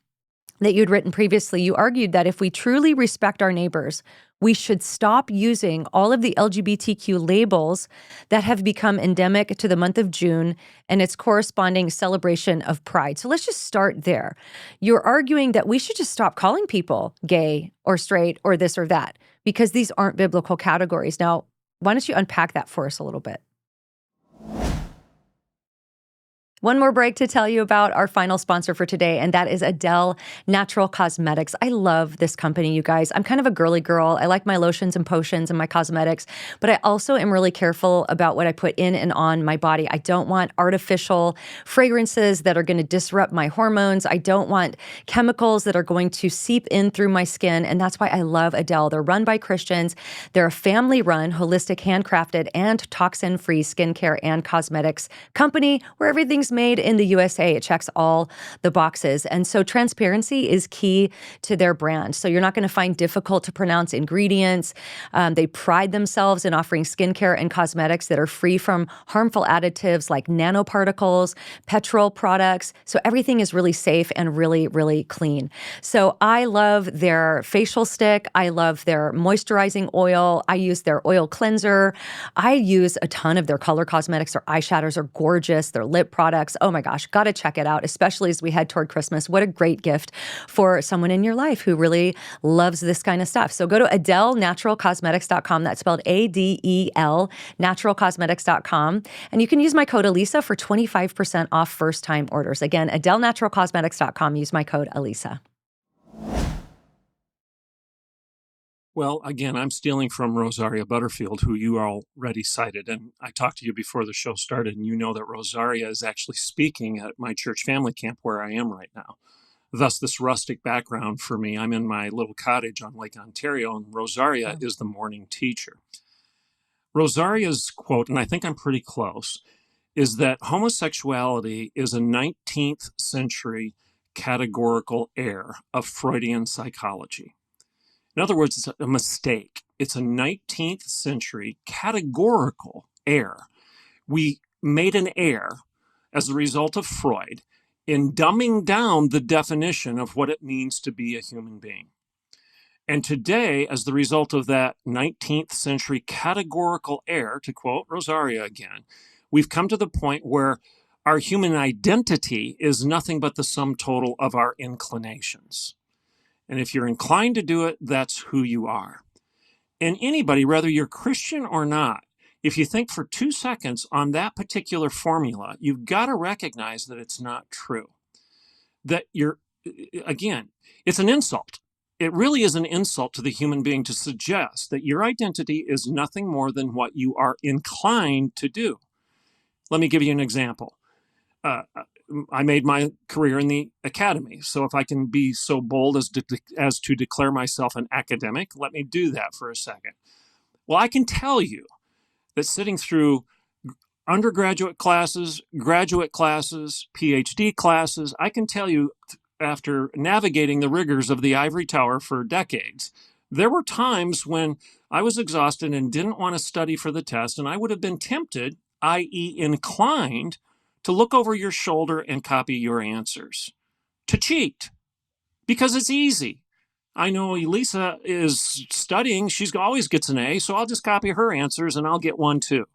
that you'd written previously, you argued that if we truly respect our neighbors, we should stop using all of the LGBTQ labels that have become endemic to the month of June and its corresponding celebration of Pride. So let's just start there. You're arguing that we should just stop calling people gay or straight or this or that because these aren't biblical categories. Now, why don't you unpack that for us a little bit? One more break to tell you about our final sponsor for today, and that is Adele Natural Cosmetics. I love this company, you guys. I'm kind of a girly girl. I like my lotions and potions and my cosmetics, but I also am really careful about what I put in and on my body. I don't want artificial fragrances that are going to disrupt my hormones. I don't want chemicals that are going to seep in through my skin, and that's why I love Adele. They're run by Christians. They're a family-run, holistic, handcrafted, and toxin-free skincare and cosmetics company where everything's made in the USA. It checks all the boxes. And so transparency is key to their brand. So you're not going to find difficult to pronounce ingredients. They pride themselves in offering skincare and cosmetics that are free from harmful additives like nanoparticles, petrol products. So everything is really safe and really, really clean. So I love their facial stick. I love their moisturizing oil. I use their oil cleanser. I use a ton of their color cosmetics. Their eyeshadows are gorgeous. Their lip products. Oh my gosh, got to check it out, especially as we head toward Christmas. What a great gift for someone in your life who really loves this kind of stuff. So go to AdeleNaturalCosmetics.com. That's spelled ADEL, naturalcosmetics.com. And you can use my code Alisa for 25% off first-time orders. Again, AdeleNaturalCosmetics.com. Use my code Alisa. Well, again, I'm stealing from Rosaria Butterfield, who you already cited. And I talked to you before the show started, and you know that Rosaria is actually speaking at my church family camp where I am right now. Thus, this rustic background for me. I'm in my little cottage on Lake Ontario, and Rosaria is the morning teacher. Rosaria's quote, and I think I'm pretty close, is that homosexuality is a 19th century categorical error of Freudian psychology. In other words, it's a mistake. It's a 19th century categorical error. We made an error as a result of Freud in dumbing down the definition of what it means to be a human being. And today, as the result of that 19th century categorical error, to quote Rosaria again, we've come to the point where our human identity is nothing but the sum total of our inclinations. And if you're inclined to do it, that's who you are. And anybody, whether you're Christian or not, if you think for 2 seconds on that particular formula, you've got to recognize that it's not true. That again, it's an insult. It really is an insult to the human being to suggest that your identity is nothing more than what you are inclined to do. Let me give you an example. I made my career in the academy. So if I can be so bold as to declare myself an academic, let me do that for a second. Well, I can tell you that sitting through undergraduate classes, graduate classes, PhD classes, I can tell you after navigating the rigors of the ivory tower for decades, there were times when I was exhausted and didn't want to study for the test, and I would have been tempted, i.e., inclined, to look over your shoulder and copy your answers, to cheat, because it's easy. I know Alisa is studying. She always gets an A, so I'll just copy her answers and I'll get one too.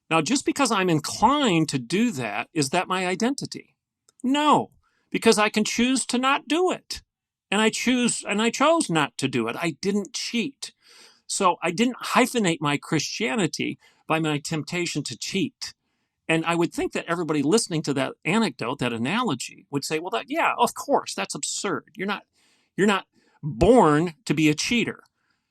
Now, just because I'm inclined to do that, is that my identity? No, because I can choose to not do it. And I chose not to do it. I didn't cheat. So I didn't hyphenate my Christianity by my temptation to cheat. And I would think that everybody listening to that anecdote, that analogy, would say, well, yeah, of course, that's absurd. You're not born to be a cheater.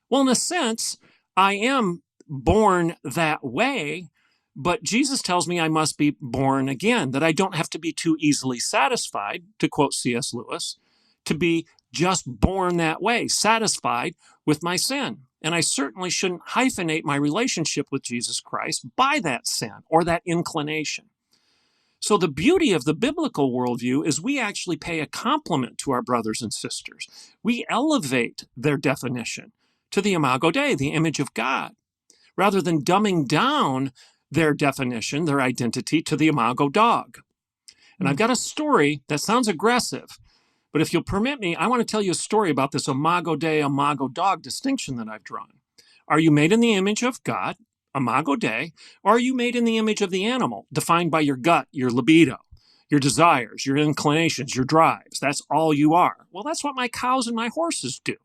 Well, in a sense, I am born that way, but Jesus tells me I must be born again, that I don't have to be too easily satisfied, to quote C.S. Lewis, to be just born that way, satisfied with my sin. And I certainly shouldn't hyphenate my relationship with Jesus Christ by that sin or that inclination. So the beauty of the biblical worldview is we actually pay a compliment to our brothers and sisters. We elevate their definition to the imago Dei, the image of God, rather than dumbing down their definition, their identity, to the imago dog. And I've got a story that sounds aggressive, but if you'll permit me, I want to tell you a story about this imago Dei, imago dog distinction that I've drawn. Are you made in the image of God, imago Dei, or are you made in the image of the animal, defined by your gut, your libido, your desires, your inclinations, your drives? That's all you are. Well, that's what my cows and my horses do.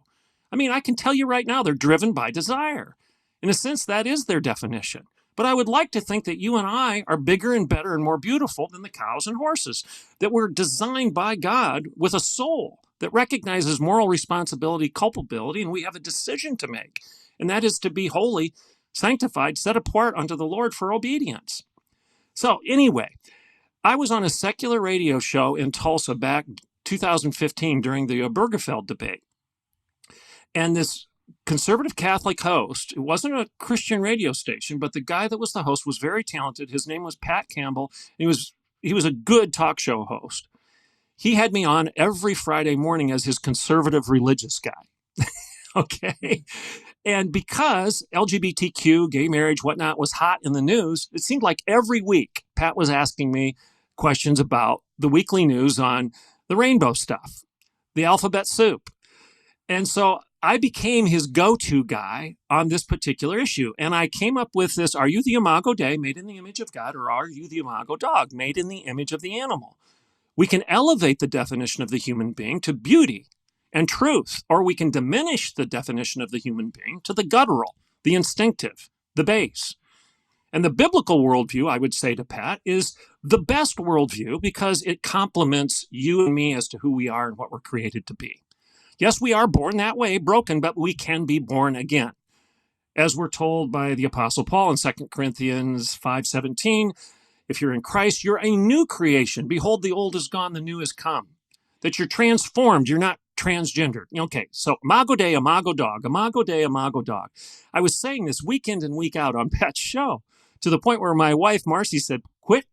I mean, I can tell you right now, they're driven by desire. In a sense, that is their definition. But I would like to think that you and I are bigger and better and more beautiful than the cows and horses, that we're designed by God with a soul that recognizes moral responsibility, culpability, and we have a decision to make. And that is to be holy, sanctified, set apart unto the Lord for obedience. So anyway, I was on a secular radio show in Tulsa back 2015 during the Obergefell debate. And this conservative Catholic host, it wasn't a Christian radio station, but the guy that was the host was very talented. His name was Pat Campbell. He was a good talk show host. He had me on every Friday morning as his conservative religious guy. Okay. And because LGBTQ, gay marriage, whatnot, was hot in the news, it seemed like every week Pat was asking me questions about the weekly news on the rainbow stuff, the alphabet soup. And so I became his go-to guy on this particular issue. And I came up with this: are you the imago Dei, made in the image of God, or are you the imago dog, made in the image of the animal? We can elevate the definition of the human being to beauty and truth, or we can diminish the definition of the human being to the guttural, the instinctive, the base. And the biblical worldview, I would say to Pat, is the best worldview because it complements you and me as to who we are and what we're created to be. Yes, we are born that way, broken, but we can be born again. As we're told by the Apostle Paul in 2 Corinthians 5:17, if you're in Christ, you're a new creation. Behold, the old is gone, the new is come. That you're transformed, you're not transgendered. Okay, so imago Dei, imago dog, imago Dei, imago dog. I was saying this week in and week out on Pat's show, to the point where my wife, Marcy, said, quit.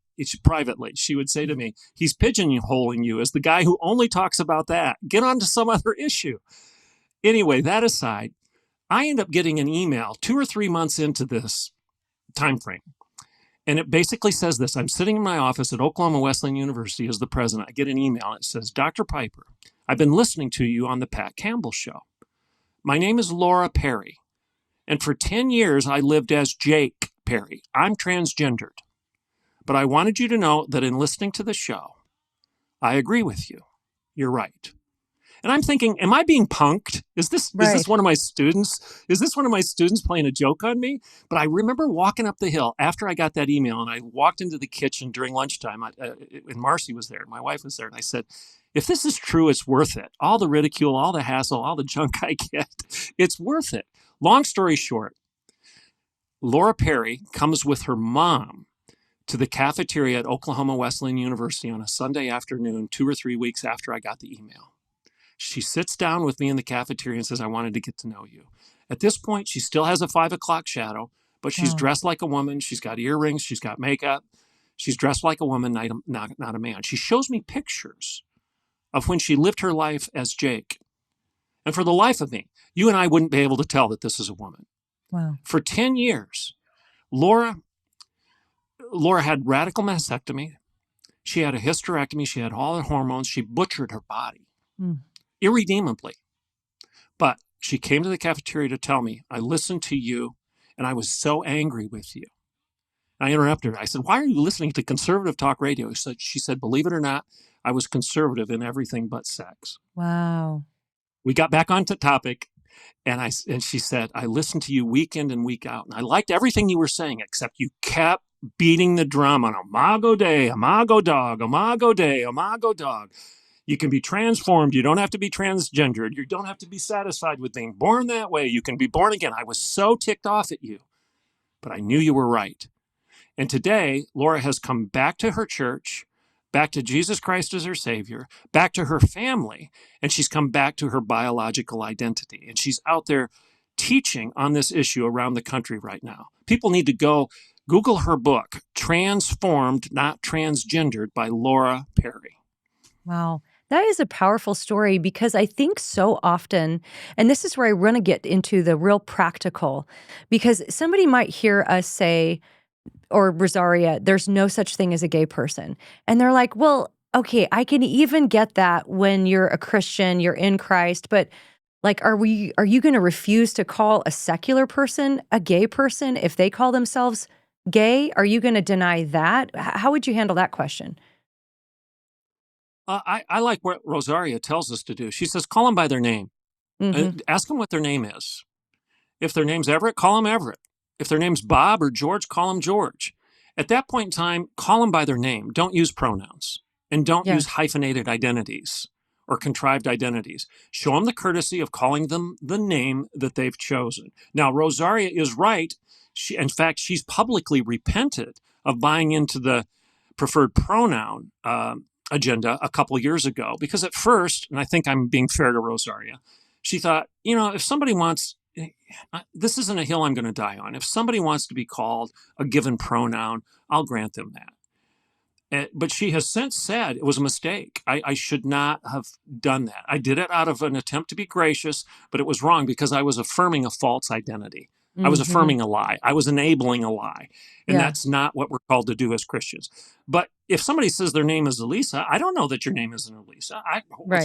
Privately, she would say to me, he's pigeonholing you as the guy who only talks about that. Get on to some other issue. Anyway, that aside, I end up getting an email 2 or 3 months into this time frame. And it basically says this: I'm sitting in my office at Oklahoma Wesleyan University as the president. I get an email and it says, Dr. Piper, I've been listening to you on the Pat Campbell show. My name is Laura Perry. And for 10 years, I lived as Jake Perry. I'm transgendered. But I wanted you to know that in listening to the show, I agree with you. You're right. And I'm thinking, am I being punked? Is this one of my students? Is this one of my students playing a joke on me? But I remember walking up the hill after I got that email, and I walked into the kitchen during lunchtime, and Marcy was there, my wife was there, and I said, if this is true, it's worth it. All the ridicule, all the hassle, all the junk I get, it's worth it. Long story short, Laura Perry comes with her mom to the cafeteria at Oklahoma Wesleyan University on a Sunday afternoon, 2 or 3 weeks after I got the email. She sits down with me in the cafeteria and says, I wanted to get to know you. At this point, she still has a 5 o'clock shadow, but she's dressed like a woman. She's got earrings. She's got makeup. She's dressed like a woman, not a man. She shows me pictures of when she lived her life as Jake. And for the life of me, you and I wouldn't be able to tell that this is a woman. Wow. For 10 years, Laura had radical mastectomy. She had a hysterectomy. She had all the hormones. She butchered her body irredeemably. But she came to the cafeteria to tell me, I listened to you, and I was so angry with you. I interrupted her. I said, why are you listening to conservative talk radio? She said, believe it or not, I was conservative in everything but sex. Wow. We got back onto topic, and she said, I listened to you week in and week out, and I liked everything you were saying, except you kept beating the drum on imago Dei, imago dog, imago Dei, imago dog. You can be transformed. You don't have to be transgendered. You don't have to be satisfied with being born that way. You can be born again. I was so ticked off at you, but I knew you were right. And today, Laura has come back to her church, back to Jesus Christ as her Savior, back to her family, and she's come back to her biological identity. And she's out there teaching on this issue around the country right now. People need to go Google her book, Transformed, Not Transgendered, by Laura Perry. Wow. That is a powerful story, because I think so often, and this is where I want to get into the real practical, because somebody might hear us say, or Rosaria, there's no such thing as a gay person. And they're like, well, okay, I can even get that when you're a Christian, you're in Christ, but like, are you going to refuse to call a secular person a gay person if they call themselves gay? Are you going to deny that? How would you handle that question? I like what Rosaria tells us to do. She says, call them by their name. Ask them what their name is. If their name's Everett, call them Everett. If their name's Bob or George, call them George. At that point in time, call them by their name. Don't use pronouns, and don't use hyphenated identities or contrived identities. Show them the courtesy of calling them the name that they've chosen. Now, Rosaria is right. In fact, she's publicly repented of buying into the preferred pronoun agenda a couple of years ago, because at first, and I think I'm being fair to Rosaria, she thought, if somebody wants, this isn't a hill I'm going to die on. If somebody wants to be called a given pronoun, I'll grant them that. But she has since said it was a mistake. I should not have done that. I did it out of an attempt to be gracious, but it was wrong because I was affirming a false identity. I was affirming a lie. I was enabling a lie. And that's not what we're called to do as Christians. But if somebody says their name is Alisa, I don't know that your name isn't Alisa.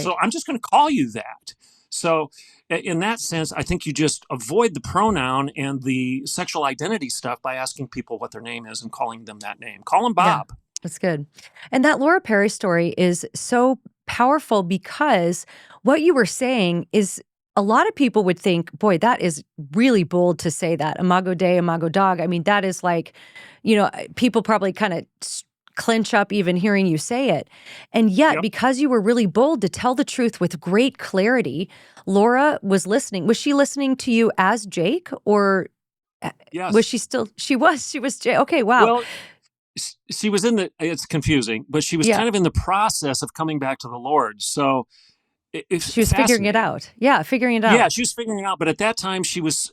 So I'm just going to call you that. So in that sense, I think you just avoid the pronoun and the sexual identity stuff by asking people what their name is and calling them that name. Call them Bob. Yeah, that's good. And that Laura Perry story is so powerful, because what you were saying is, a lot of people would think, boy, that is really bold to say that. Imago Dei, imago dog. I mean, that is like, people probably kind of clench up even hearing you say it. And yet, because you were really bold to tell the truth with great clarity, Laura was listening. Was she listening to you as Jake, or was she still, she was Jake? Okay, wow. Well, she was it's confusing, but she was kind of in the process of coming back to the Lord. So she was figuring it out. Yeah, figuring it out. Yeah, she was figuring it out. But at that time, she was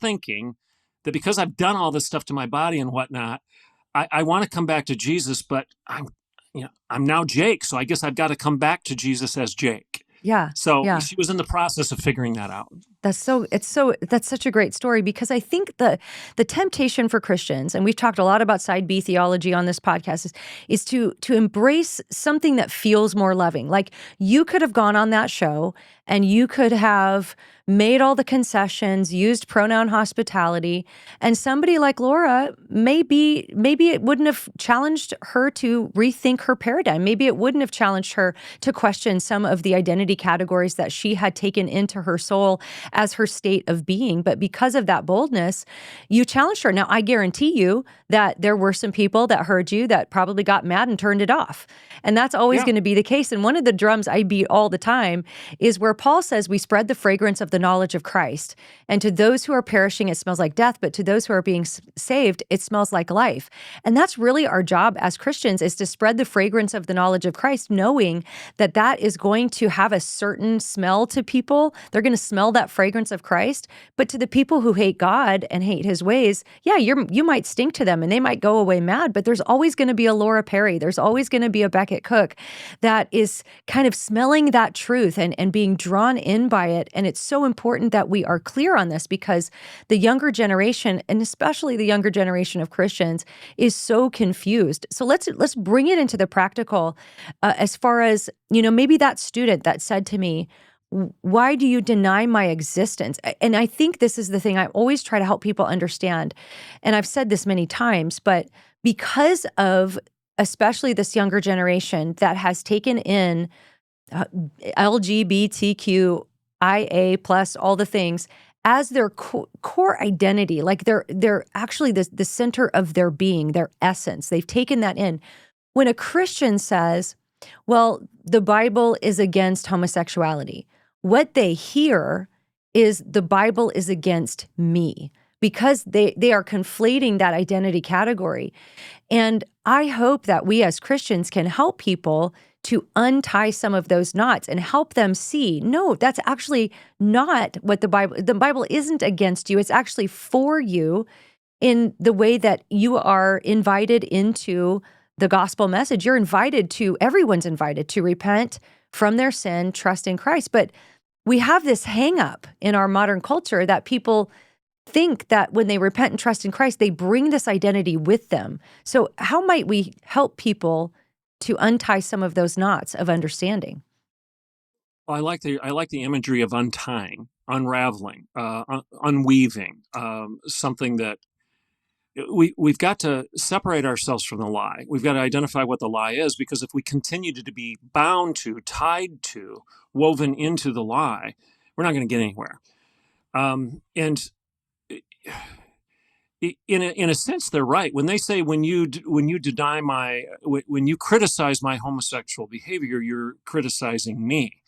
thinking that because I've done all this stuff to my body and whatnot, I want to come back to Jesus, but I'm now Jake, so I guess I've got to come back to Jesus as Jake. Yeah. So she was in the process of figuring that out. That's such a great story, because I think the temptation for Christians, and we've talked a lot about side B theology on this podcast, is to embrace something that feels more loving. Like, you could have gone on that show and you could have made all the concessions, used pronoun hospitality, and somebody like Laura, maybe it wouldn't have challenged her to rethink her paradigm. Maybe it wouldn't have challenged her to question some of the identity categories that she had taken into her soul as her state of being. But because of that boldness, you challenged her. Now, I guarantee you that there were some people that heard you that probably got mad and turned it off. And that's always Yeah. going to be the case. And one of the drums I beat all the time is where Paul says we spread the fragrance of the knowledge of Christ. And to those who are perishing, it smells like death. But to those who are being saved, it smells like life. And that's really our job as Christians, is to spread the fragrance of the knowledge of Christ, knowing that that is going to have a certain smell to people. They're going to smell that fragrance of Christ. But to the people who hate God and hate his ways, yeah, you might stink to them and they might go away mad, but there's always going to be a Laura Perry. There's always going to be a Beckett Cook that is kind of smelling that truth and being drawn in by it. And it's so important that we are clear on this, because the younger generation, and especially the younger generation of Christians, is so confused. So let's bring it into the practical, as far as, maybe that student that said to me, why do you deny my existence? And I think this is the thing I always try to help people understand. And I've said this many times, but because of especially this younger generation that has taken in LGBTQIA plus all the things as their core identity, like they're actually the center of their being, their essence. They've taken that in. When a Christian says, well, the Bible is against homosexuality, what they hear is the Bible is against me, because they are conflating that identity category. And I hope that we as Christians can help people to untie some of those knots and help them see, no, that's actually not what the Bible isn't against you. It's actually for you in the way that you are invited into the gospel message. Everyone's invited to repent from their sin, trust in Christ. But we have this hang up in our modern culture that people think that when they repent and trust in Christ, they bring this identity with them. So how might we help people to untie some of those knots of understanding? Well, I like the imagery of untying, unraveling, unweaving, something that we've got to separate ourselves from the lie. We've got to identify what the lie is, because if we continue to be bound to, tied to, woven into the lie, we're not going to get anywhere. And in a sense, they're right when they say when you criticize my homosexual behavior, you're criticizing me.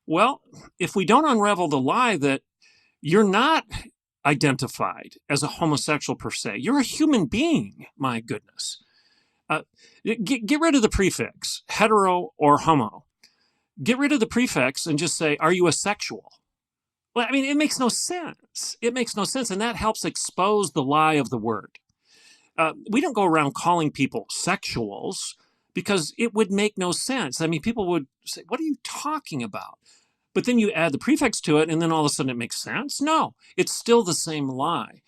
Well, if we don't unravel the lie that you're not identified as a homosexual per se, you're a human being. My goodness, get rid of the prefix hetero or homo. Get rid of the prefix and just say, are you a sexual? Well, I mean, it makes no sense. It makes no sense. And that helps expose the lie of the word. We don't go around calling people sexuals because it would make no sense. I mean, people would say, what are you talking about? But then you add the prefix to it, and then all of a sudden it makes sense? No, it's still the same lie.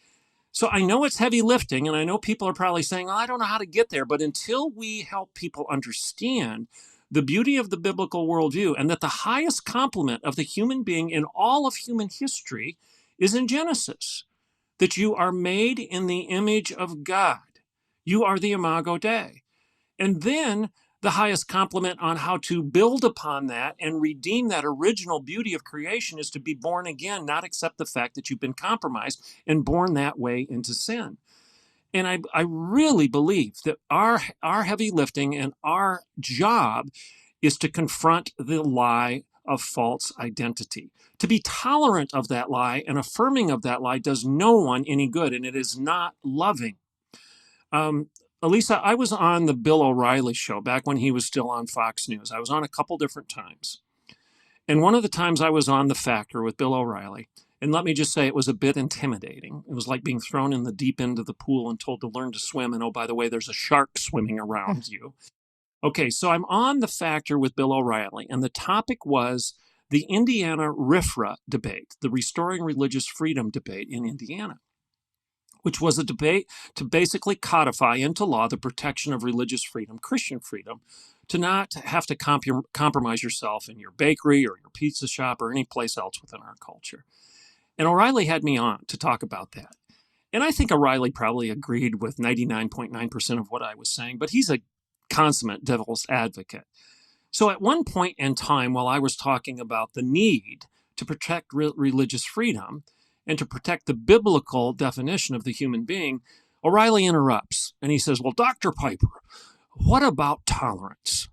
So I know it's heavy lifting, and I know people are probably saying, oh, I don't know how to get there. But until we help people understand the beauty of the biblical worldview, and that the highest compliment of the human being in all of human history is in Genesis, that you are made in the image of God. You are the Imago Dei. And then the highest compliment on how to build upon that and redeem that original beauty of creation is to be born again, not accept the fact that you've been compromised and born that way into sin. And I really believe that our heavy lifting and our job is to confront the lie of false identity. To be tolerant of that lie and affirming of that lie does no one any good, and it is not loving. Alisa, I was on the Bill O'Reilly show back when he was still on Fox News. I was on a couple different times. And one of the times I was on The Factor with Bill O'Reilly, and let me just say it was a bit intimidating. It was like being thrown in the deep end of the pool and told to learn to swim. And oh, by the way, there's a shark swimming around you. Okay, so I'm on The Factor with Bill O'Reilly, and the topic was the Indiana RFRA debate, the Restoring Religious Freedom debate in Indiana, which was a debate to basically codify into law the protection of religious freedom, Christian freedom, to not have to compromise yourself in your bakery or your pizza shop or any place else within our culture. And O'Reilly had me on to talk about that. And I think O'Reilly probably agreed with 99.9% of what I was saying, but he's a consummate devil's advocate. So at one point in time, while I was talking about the need to protect religious freedom and to protect the biblical definition of the human being, O'Reilly interrupts and he says, well, Dr. Piper, what about tolerance?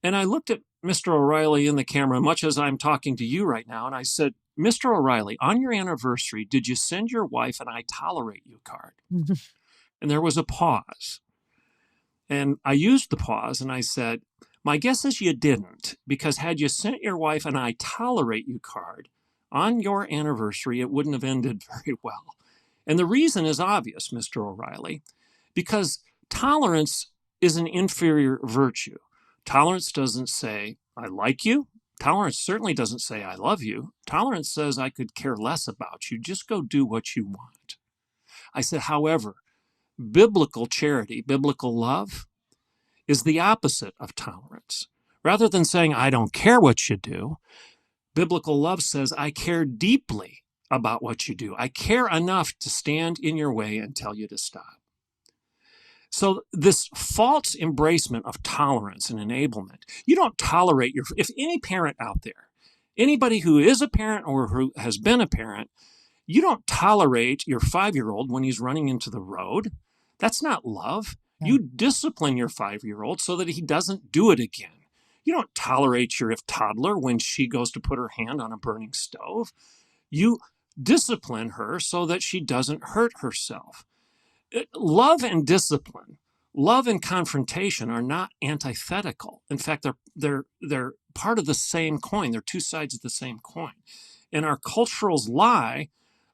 And I looked at Mr. O'Reilly in the camera, much as I'm talking to you right now, and I said, Mr. O'Reilly, on your anniversary, did you send your wife an I tolerate you card? And there was a pause. And I used the pause and I said, my guess is you didn't, because had you sent your wife an I tolerate you card on your anniversary, it wouldn't have ended very well. And the reason is obvious, Mr. O'Reilly, because tolerance is an inferior virtue. Tolerance doesn't say, I like you. Tolerance certainly doesn't say, I love you. Tolerance says, I could care less about you. Just go do what you want. I said, however, biblical charity, biblical love, is the opposite of tolerance. Rather than saying, I don't care what you do, biblical love says, I care deeply about what you do. I care enough to stand in your way and tell you to stop. So this false embracement of tolerance and enablement, you don't tolerate if any parent out there, anybody who is a parent or who has been a parent, you don't tolerate your 5-year-old when he's running into the road. That's not love. Yeah. You discipline your 5-year-old so that he doesn't do it again. You don't tolerate your toddler when she goes to put her hand on a burning stove. You discipline her so that she doesn't hurt herself. Love and discipline, love and confrontation are not antithetical. In fact, they're part of the same coin. They're two sides of the same coin. And our cultural's lie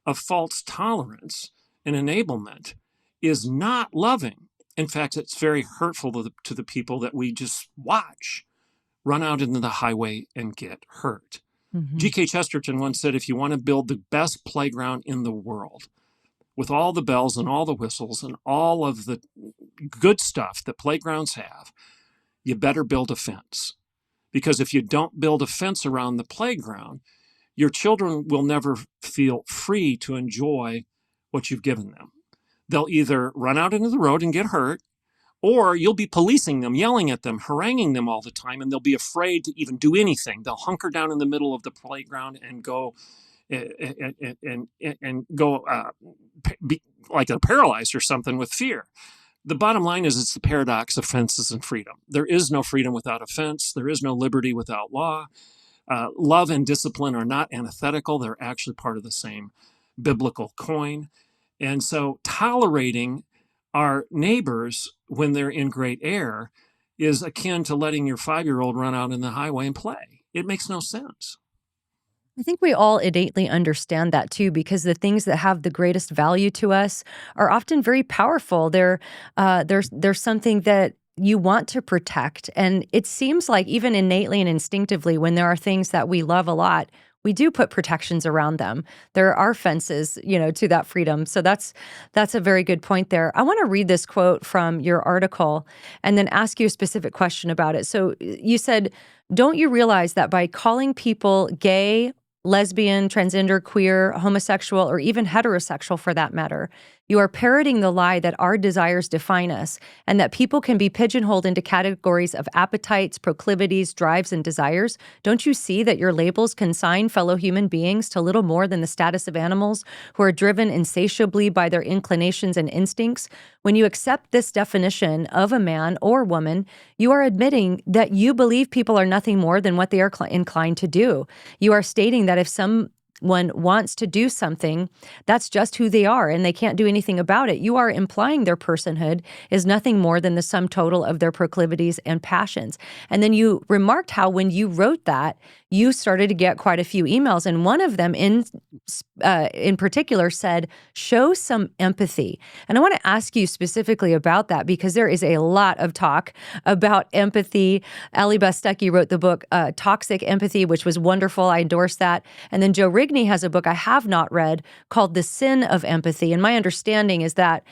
of false tolerance and enablement is not loving. In fact, it's very hurtful to the people that we just watch run out into the highway and get hurt. Mm-hmm. G.K. Chesterton once said, if you want to build the best playground in the world, with all the bells and all the whistles and all of the good stuff that playgrounds have, you better build a fence. Because if you don't build a fence around the playground, your children will never feel free to enjoy what you've given them. They'll either run out into the road and get hurt, or you'll be policing them, yelling at them, haranguing them all the time, and they'll be afraid to even do anything. They'll hunker down in the middle of the playground and go be like they're paralyzed or something with fear. The bottom line is it's the paradox of fences and freedom. There is no freedom without a fence. There is no liberty without law. Love and discipline are not antithetical. They're actually part of the same biblical coin. And so tolerating our neighbors when they're in great air is akin to letting your 5-year-old run out in the highway and play. It makes no sense. I think we all innately understand that too, because the things that have the greatest value to us are often very powerful. They're something that you want to protect. And it seems like even innately and instinctively, when there are things that we love a lot, we do put protections around them. There are fences, to that freedom. So that's a very good point there. I want to read this quote from your article and then ask you a specific question about it. So you said, don't you realize that by calling people gay, lesbian, transgender, queer, homosexual, or even heterosexual for that matter, you are parroting the lie that our desires define us and that people can be pigeonholed into categories of appetites, proclivities, drives, and desires? Don't you see that your labels consign fellow human beings to little more than the status of animals who are driven insatiably by their inclinations and instincts? When you accept this definition of a man or woman, you are admitting that you believe people are nothing more than what they are inclined to do. You are stating that if someone wants to do something, that's just who they are, and they can't do anything about it. You are implying their personhood is nothing more than the sum total of their proclivities and passions. And then you remarked how when you wrote that, you started to get quite a few emails, and one of them in particular said, show some empathy. And I want to ask you specifically about that because there is a lot of talk about empathy. Ali Stuckey wrote the book Toxic Empathy, which was wonderful. I endorse that. And then Joe Rigney has a book I have not read called The Sin of Empathy. And my understanding is that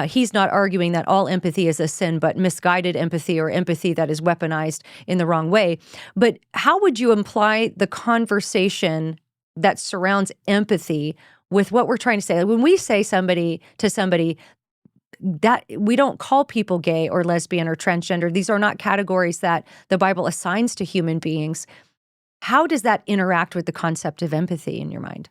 he's not arguing that all empathy is a sin, but misguided empathy or empathy that is weaponized in the wrong way. But how would you imply the conversation that surrounds empathy with what we're trying to say? When we say to somebody, that we don't call people gay or lesbian or transgender. These are not categories that the Bible assigns to human beings. How does that interact with the concept of empathy in your mind?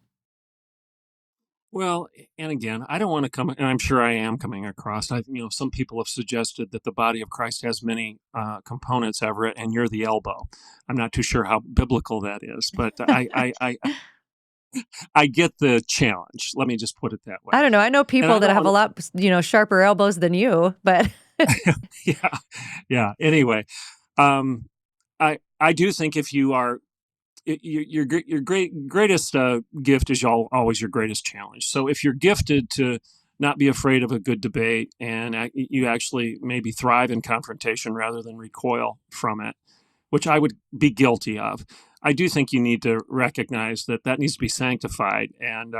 Well, and again, I don't want to come, and I'm sure I am coming across. Some people have suggested that the body of Christ has many components, Everett, and you're the elbow. I'm not too sure how biblical that is, but I get the challenge. Let me just put it that way. I don't know. I know And people I that don't have a want lot, sharper elbows than you, but to, yeah, yeah. Anyway, um, I do think if you are your greatest gift is always your greatest challenge. So if you're gifted to not be afraid of a good debate and you actually maybe thrive in confrontation rather than recoil from it, which I would be guilty of, I do think you need to recognize that needs to be sanctified, and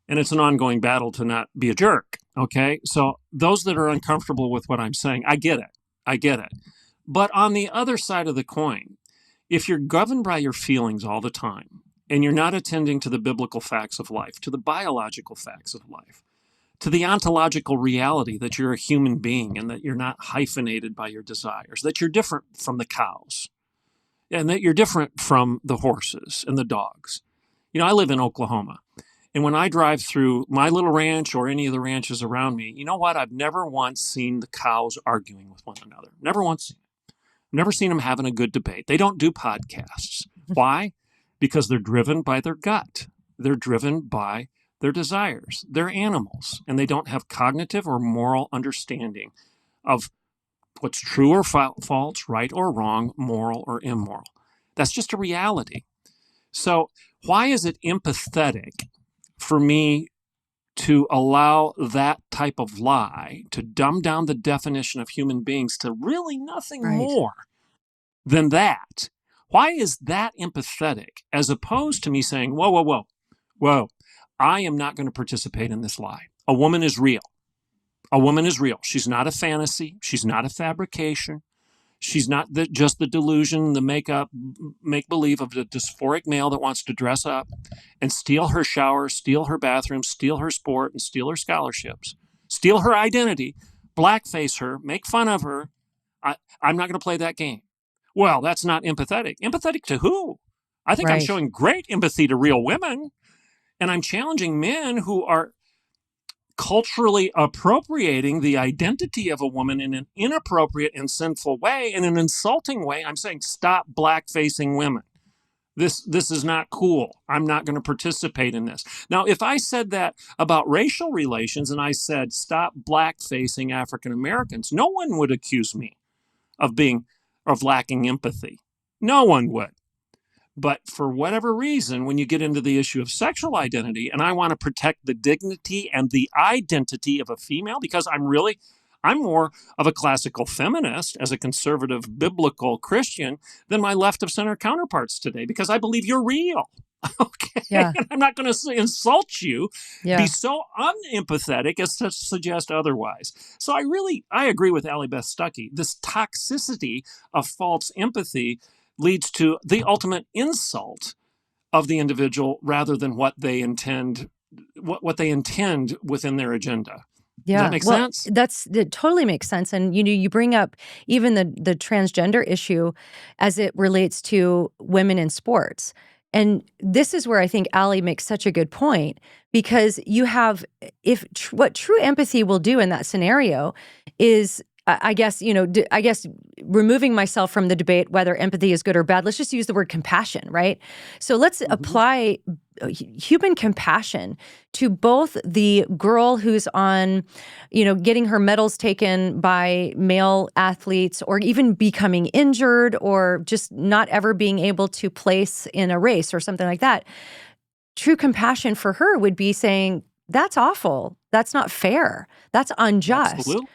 it's an ongoing battle to not be a jerk. Okay, so those that are uncomfortable with what I'm saying, I get it, I get it. But on the other side of the coin, if you're governed by your feelings all the time and you're not attending to the biblical facts of life, to the biological facts of life, to the ontological reality that you're a human being and that you're not hyphenated by your desires, that you're different from the cows and that you're different from the horses and the dogs. I live in Oklahoma. And when I drive through my little ranch or any of the ranches around me, you know what? I've never once seen the cows arguing with one another. Never once seen. Never seen them having a good debate. They don't do podcasts. Why? Because they're driven by their gut. They're driven by their desires. They're animals, and they don't have cognitive or moral understanding of what's true or false, right or wrong, moral or immoral. That's just a reality. So why is it empathetic for me to allow that type of lie to dumb down the definition of human beings to really nothing right. more than that? Why is that empathetic as opposed to me saying, whoa, whoa, whoa, whoa, I am not going to participate in this lie. A woman is real. A woman is real. She's not a fantasy. She's not a fabrication. She's not just the delusion, the make-believe of the dysphoric male that wants to dress up and steal her shower, steal her bathroom, steal her sport, and steal her scholarships, steal her identity, blackface her, make fun of her. I'm not going to play that game. Well, that's not empathetic. Empathetic to who? I think I'm Right. showing great empathy to real women, and I'm challenging men who are culturally appropriating the identity of a woman in an inappropriate and sinful way, in an insulting way. I'm saying stop blackfacing women. This is not cool. I'm not going to participate in this. Now, if I said that about racial relations and I said stop blackfacing African Americans, no one would accuse me of lacking empathy. No one would. But for whatever reason, when you get into the issue of sexual identity, and I want to protect the dignity and the identity of a female, because I'm more of a classical feminist as a conservative biblical Christian than my left of center counterparts today, because I believe you're real. Okay. Yeah. I'm not going to insult you, Yeah. be so unempathetic as to suggest otherwise. So I agree with Allie Beth Stuckey. This toxicity of false empathy leads to the ultimate insult of the individual rather than what they intend within their agenda. Yeah. Does that make sense? That totally makes sense. And you bring up even the transgender issue as it relates to women in sports. And this is where I think Allie makes such a good point, because you have, what true empathy will do in that scenario is, I guess removing myself from the debate whether empathy is good or bad, let's just use the word compassion, right? So let's apply human compassion to both the girl who's on, getting her medals taken by male athletes, or even becoming injured, or just not ever being able to place in a race or something like that. True compassion for her would be saying, that's awful. That's not fair. That's unjust. Absolutely.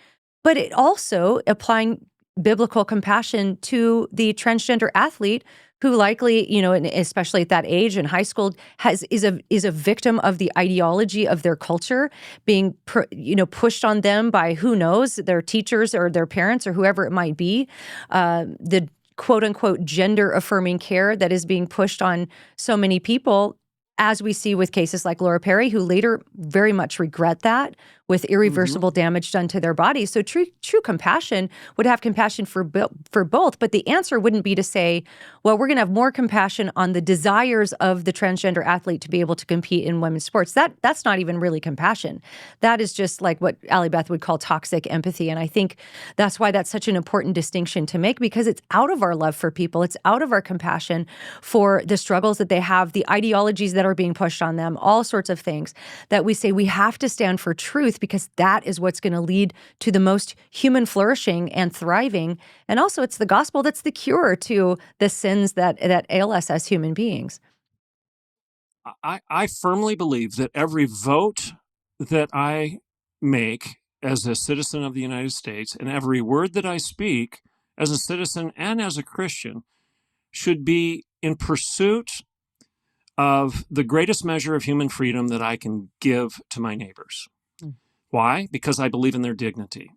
But it also applying biblical compassion to the transgender athlete who likely, and especially at that age in high school, is a victim of the ideology of their culture being pushed on them by who knows, their teachers or their parents or whoever it might be. The quote unquote gender affirming care that is being pushed on so many people as we see with cases like Laura Perry, who later very much regret that, with irreversible damage done to their bodies. So true compassion would have compassion for both, but the answer wouldn't be to say, well, we're going to have more compassion on the desires of the transgender athlete to be able to compete in women's sports. That's not even really compassion. That is just like what Allie Beth would call toxic empathy. And I think that's why that's such an important distinction to make, because it's out of our love for people. It's out of our compassion for the struggles that they have, the ideologies that are being pushed on them, all sorts of things that we say we have to stand for truth, because that is what's going to lead to the most human flourishing and thriving. And also it's the gospel that's the cure to the sins that ail us as human beings. I firmly believe that every vote that I make as a citizen of the United States and every word that I speak as a citizen and as a Christian should be in pursuit of the greatest measure of human freedom that I can give to my neighbors. Why? Because I believe in their dignity.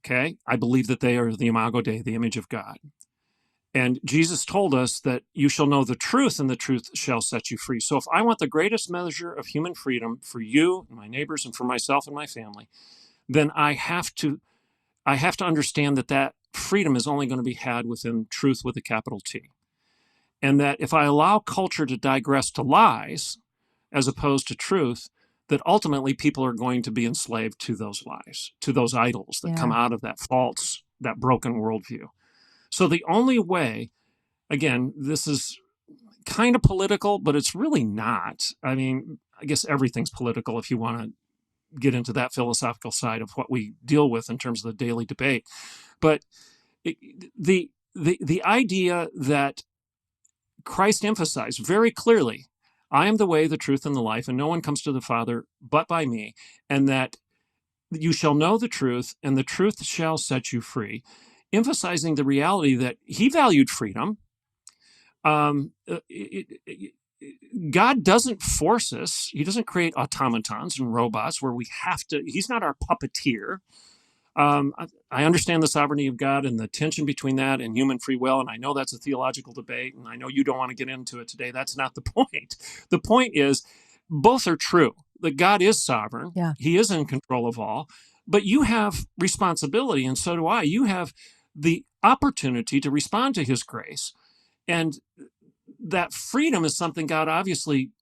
Okay? I believe that they are the imago Dei, the image of God. And Jesus told us that you shall know the truth, and the truth shall set you free. So if I want the greatest measure of human freedom for you and my neighbors and for myself and my family, then I have to understand that freedom is only going to be had within truth with a capital T. And that if I allow culture to digress to lies as opposed to truth, that ultimately people are going to be enslaved to those lies, to those idols that come out of that false, that broken worldview. So the only way, again, this is kind of political, but it's really not. I mean, I guess everything's political if you want to get into that philosophical side of what we deal with in terms of the daily debate. But the idea that Christ emphasized very clearly, I am the way, the truth, and the life, and no one comes to the Father but by me, and that you shall know the truth, and the truth shall set you free, emphasizing the reality that he valued freedom. God doesn't force us. He doesn't create automatons and robots where we have to, he's not our puppeteer. I understand the sovereignty of God and the tension between that and human free will, and I know that's a theological debate, and I know you don't want to get into it today. That's not the point. The point is, both are true. That God is sovereign. Yeah. He is in control of all, but you have responsibility, and so do I. You have the opportunity to respond to his grace, and that freedom is something God obviously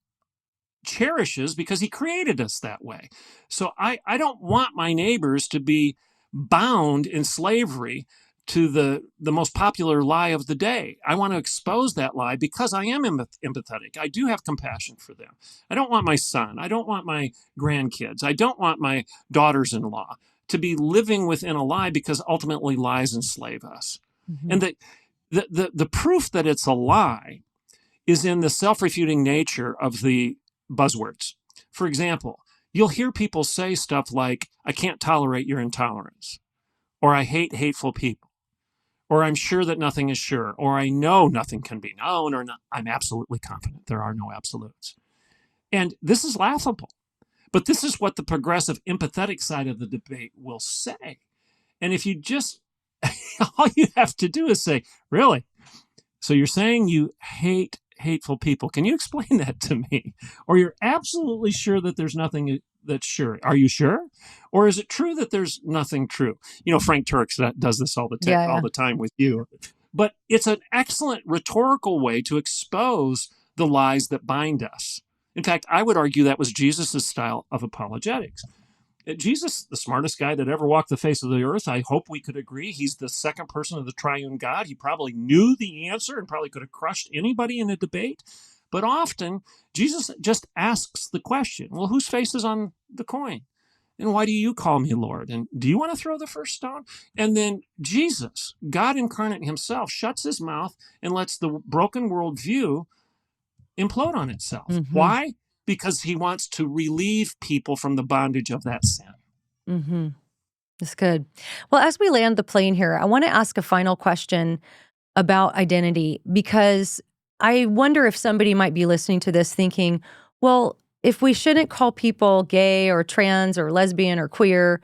cherishes because he created us that way. So I don't want my neighbors to be bound in slavery to the most popular lie of the day. I want to expose that lie because I am empathetic. I do have compassion for them. I don't want my son. I don't want my grandkids. I don't want my daughters-in-law to be living within a lie, because ultimately lies enslave us. And the proof that it's a lie is in the self-refuting nature of the buzzwords. For example, you'll hear people say stuff like, I can't tolerate your intolerance, or I hate hateful people, or I'm sure that nothing is sure, or I know nothing can be known, or I'm absolutely confident there are no absolutes. And this is laughable, but this is what the progressive empathetic side of the debate will say. And if you just, all you have to do is say, really? So you're saying you hate hateful people. Can you explain that to me? Or you're absolutely sure that there's nothing that's sure. Are you sure? Or is it true that there's nothing true? You know, Frank Turk does this all the time with you. But it's an excellent rhetorical way to expose the lies that bind us. In fact, I would argue that was Jesus' style of apologetics. Jesus, the smartest guy that ever walked the face of the earth, I hope we could agree. He's the second person of the triune God. He probably knew the answer and probably could have crushed anybody in a debate. But often, Jesus just asks the question, well, whose face is on the coin? And why do you call me Lord? And do you want to throw the first stone? And then Jesus, God incarnate himself, shuts his mouth and lets the broken worldview implode on itself. Why? Because he wants to relieve people from the bondage of that sin. That's good. Well, as we land the plane here, I want to ask a final question about identity, because I wonder if somebody might be listening to this thinking, well, if we shouldn't call people gay or trans or lesbian or queer,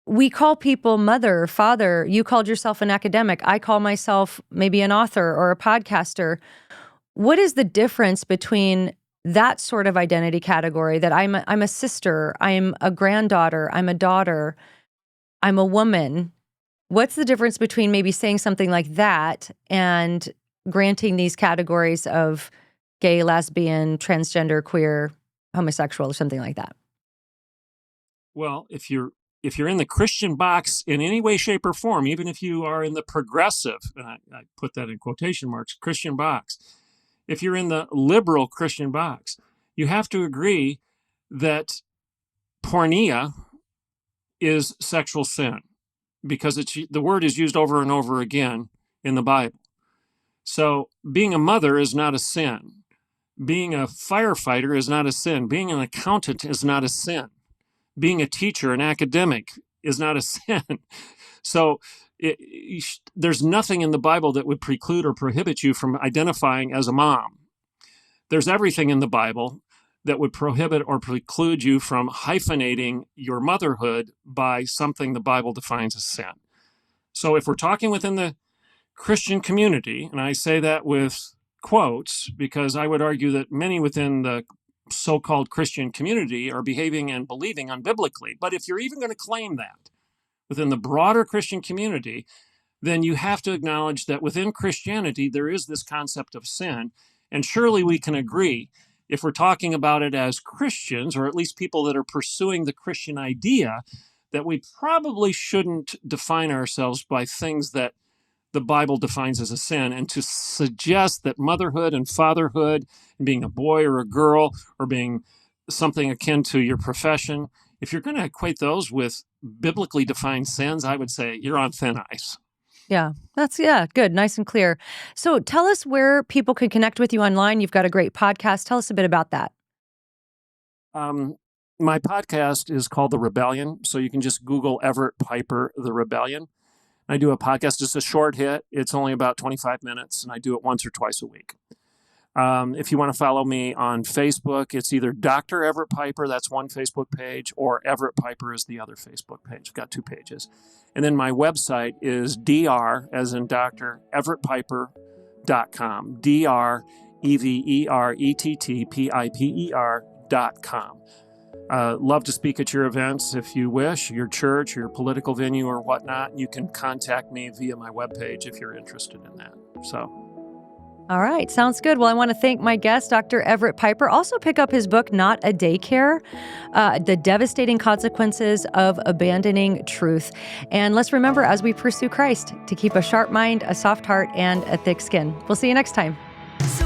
we call people mother, father. You called yourself an academic. I call myself maybe an author or a podcaster. What is the difference between that sort of identity category that I'm a sister, I'm a granddaughter, I'm a daughter, I'm a woman. What's the difference between maybe saying something like that and granting these categories of gay, lesbian, transgender, queer, homosexual, or something like that? Well, if you're in the Christian box in any way, shape, or form, even if you are in the progressive, and I put that in quotation marks, Christian box, if you're in the liberal Christian box, you have to agree that porneia is sexual sin because the word is used over and over again in the Bible. So being a mother is not a sin. Being a firefighter is not a sin. Being an accountant is not a sin. Being a teacher, an academic, is not a sin. So there's nothing in the Bible that would preclude or prohibit you from identifying as a mom. There's everything in the Bible that would prohibit or preclude you from hyphenating your motherhood by something the Bible defines as sin. So if we're talking within the Christian community, and I say that with quotes because I would argue that many within the so-called Christian community are behaving and believing unbiblically. But if you're even going to claim that within the broader Christian community, then you have to acknowledge that within Christianity, there is this concept of sin. And surely we can agree, if we're talking about it as Christians, or at least people that are pursuing the Christian idea, that we probably shouldn't define ourselves by things that the Bible defines as a sin, and to suggest that motherhood and fatherhood and being a boy or a girl or being something akin to your profession, if you're going to equate those with biblically defined sins, I would say you're on thin ice. Yeah, good, nice and clear. So tell us where people can connect with you online. You've got a great podcast. Tell us a bit about that. My podcast is called The Rebellion, so you can just Google Everett Piper, The Rebellion. I do a podcast, just a short hit. It's only about 25 minutes, and I do it once or twice a week. If you want to follow me on Facebook, it's either Dr. Everett Piper, that's one Facebook page, or Everett Piper is the other Facebook page. I've got two pages. And then my website is dr, as in Dr. everettpiper.com, DREVERETTPIPER.com. Love to speak at your events if you wish, your church, your political venue, or whatnot. You can contact me via my webpage if you're interested in that. All right, sounds good. Well, I want to thank my guest, Dr. Everett Piper. Also pick up his book, Not a Daycare, The Devastating Consequences of Abandoning Truth. And let's remember, as we pursue Christ, to keep a sharp mind, a soft heart, and a thick skin. We'll see you next time. So